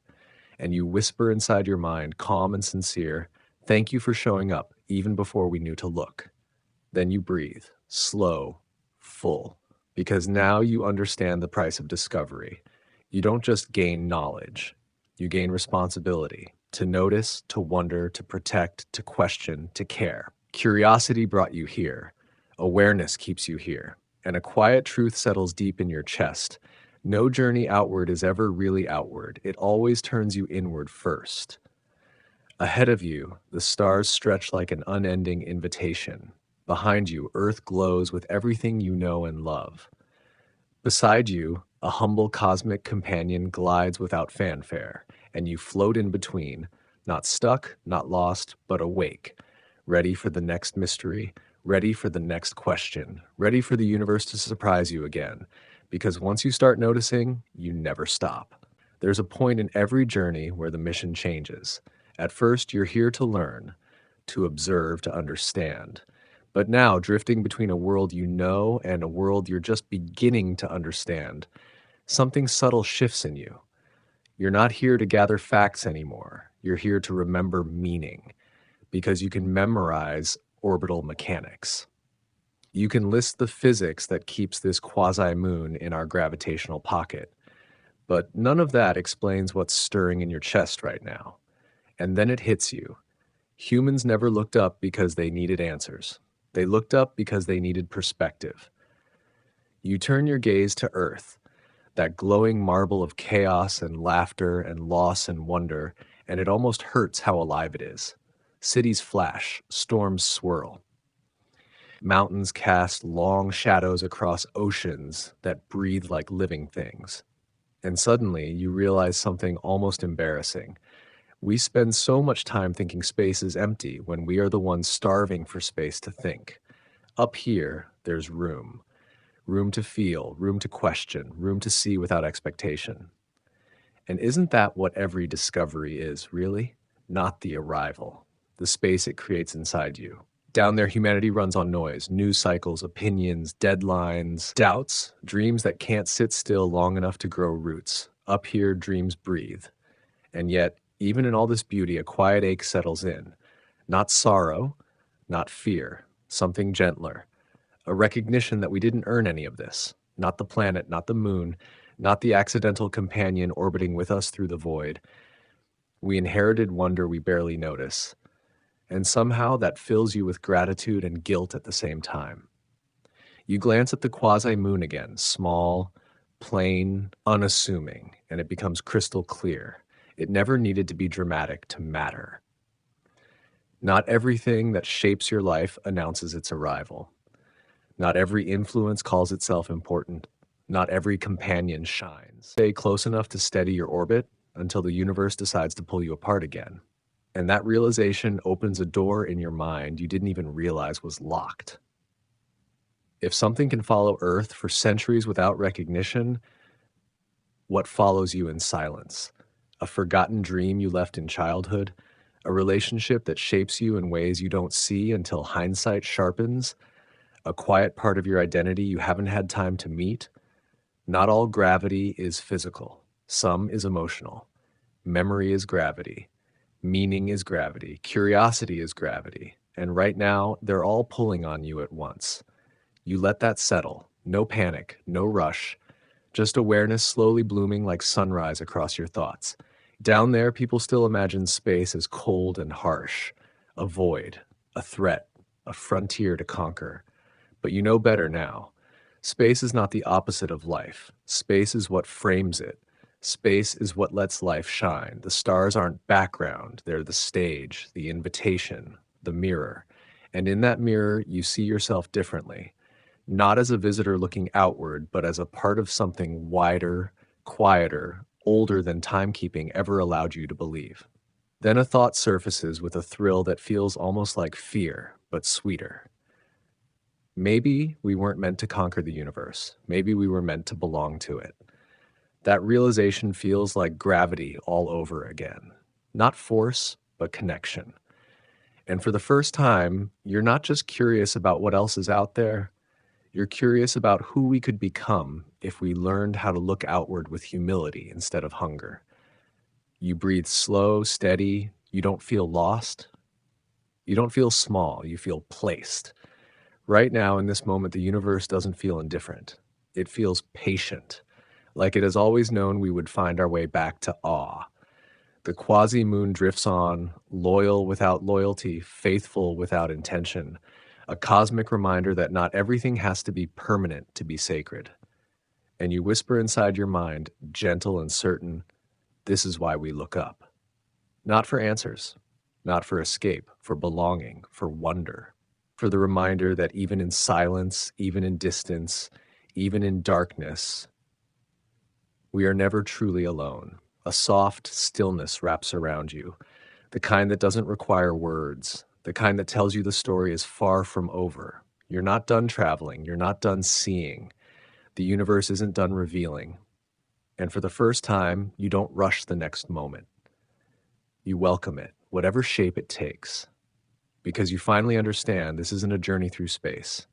And you whisper inside your mind, calm and sincere, "Thank you for showing up, even before we knew to look." Then you breathe, slow, full, because now you understand the price of discovery. You don't just gain knowledge, you gain responsibility to notice, to wonder, to protect, to question, to care. Curiosity brought you here. Awareness keeps you here. And a quiet truth settles deep in your chest. No journey outward is ever really outward. It always turns you inward first. Ahead of you, the stars stretch like an unending invitation. Behind you, Earth glows with everything you know and love. Beside you, a humble cosmic companion glides without fanfare, and you float in between, not stuck, not lost, but awake, ready for the next mystery, ready for the next question, ready for the universe to surprise you again. Because once you start noticing, you never stop. There's a point in every journey where the mission changes. At first, you're here to learn, to observe, to understand. But now, drifting between a world you know and a world you're just beginning to understand, something subtle shifts in you. You're not here to gather facts anymore. You're here to remember meaning, because you can memorize orbital mechanics. You can list the physics that keeps this quasi-moon in our gravitational pocket. But none of that explains what's stirring in your chest right now. And then it hits you. Humans never looked up because they needed answers. They looked up because they needed perspective. You turn your gaze to Earth, that glowing marble of chaos and laughter and loss and wonder, and it almost hurts how alive it is. Cities flash, storms swirl. Mountains cast long shadows across oceans that breathe like living things. And suddenly, you realize something almost embarrassing. We spend so much time thinking space is empty when we are the ones starving for space to think. Up here, there's room. Room to feel, room to question, room to see without expectation. And isn't that what every discovery is, really? Not the arrival, the space it creates inside you. Down there, humanity runs on noise, news cycles, opinions, deadlines, doubts, dreams that can't sit still long enough to grow roots. Up here, dreams breathe. And yet, even in all this beauty, a quiet ache settles in. Not sorrow, not fear, something gentler. A recognition that we didn't earn any of this. Not the planet, not the moon, not the accidental companion orbiting with us through the void. We inherited wonder we barely notice. And somehow that fills you with gratitude and guilt at the same time. You glance at the quasi-moon again, small, plain, unassuming, and it becomes crystal clear. It never needed to be dramatic to matter. Not everything that shapes your life announces its arrival. Not every influence calls itself important. Not every companion shines. Stay close enough to steady your orbit until the universe decides to pull you apart again. And that realization opens a door in your mind you didn't even realize was locked. If something can follow Earth for centuries without recognition, what follows you in silence? A forgotten dream you left in childhood? A relationship that shapes you in ways you don't see until hindsight sharpens? a quiet part of your identity you haven't had time to meet. Not all gravity is physical, some is emotional. Memory is gravity, meaning is gravity, curiosity is gravity, and right now they're all pulling on you at once. You let that settle, no panic, no rush, just awareness slowly blooming like sunrise across your thoughts. Down there, people still imagine space as cold and harsh, a void, a threat, a frontier to conquer. But you know better now. Space is not the opposite of life. Space is what frames it. Space is what lets life shine. The stars aren't background, they're the stage, the invitation, the mirror. And in that mirror, you see yourself differently, not as a visitor looking outward, but as a part of something wider, quieter, older than timekeeping ever allowed you to believe. Then a thought surfaces with a thrill that feels almost like fear, but sweeter. Maybe we weren't meant to conquer the universe. Maybe we were meant to belong to it. That realization feels like gravity all over again. Not force, but connection. And for the first time, you're not just curious about what else is out there, you're curious about who we could become if we learned how to look outward with humility instead of hunger. You breathe slow, steady, you don't feel lost, you don't feel small, you feel placed. Right now, in this moment, the universe doesn't feel indifferent. It feels patient, like it has always known we would find our way back to awe. The Quasi-Moon drifts on, loyal without loyalty, faithful without intention, a cosmic reminder that not everything has to be permanent to be sacred. And you whisper inside your mind, gentle and certain, this is why we look up. Not for answers, not for escape, for belonging, for wonder, for the reminder that even in silence, even in distance, even in darkness, we are never truly alone. A soft stillness wraps around you, the kind that doesn't require words, the kind that tells you the story is far from over. You're not done traveling, you're not done seeing. The universe isn't done revealing. And for the first time, you don't rush the next moment. You welcome it, whatever shape it takes, because you finally understand this isn't a journey through space.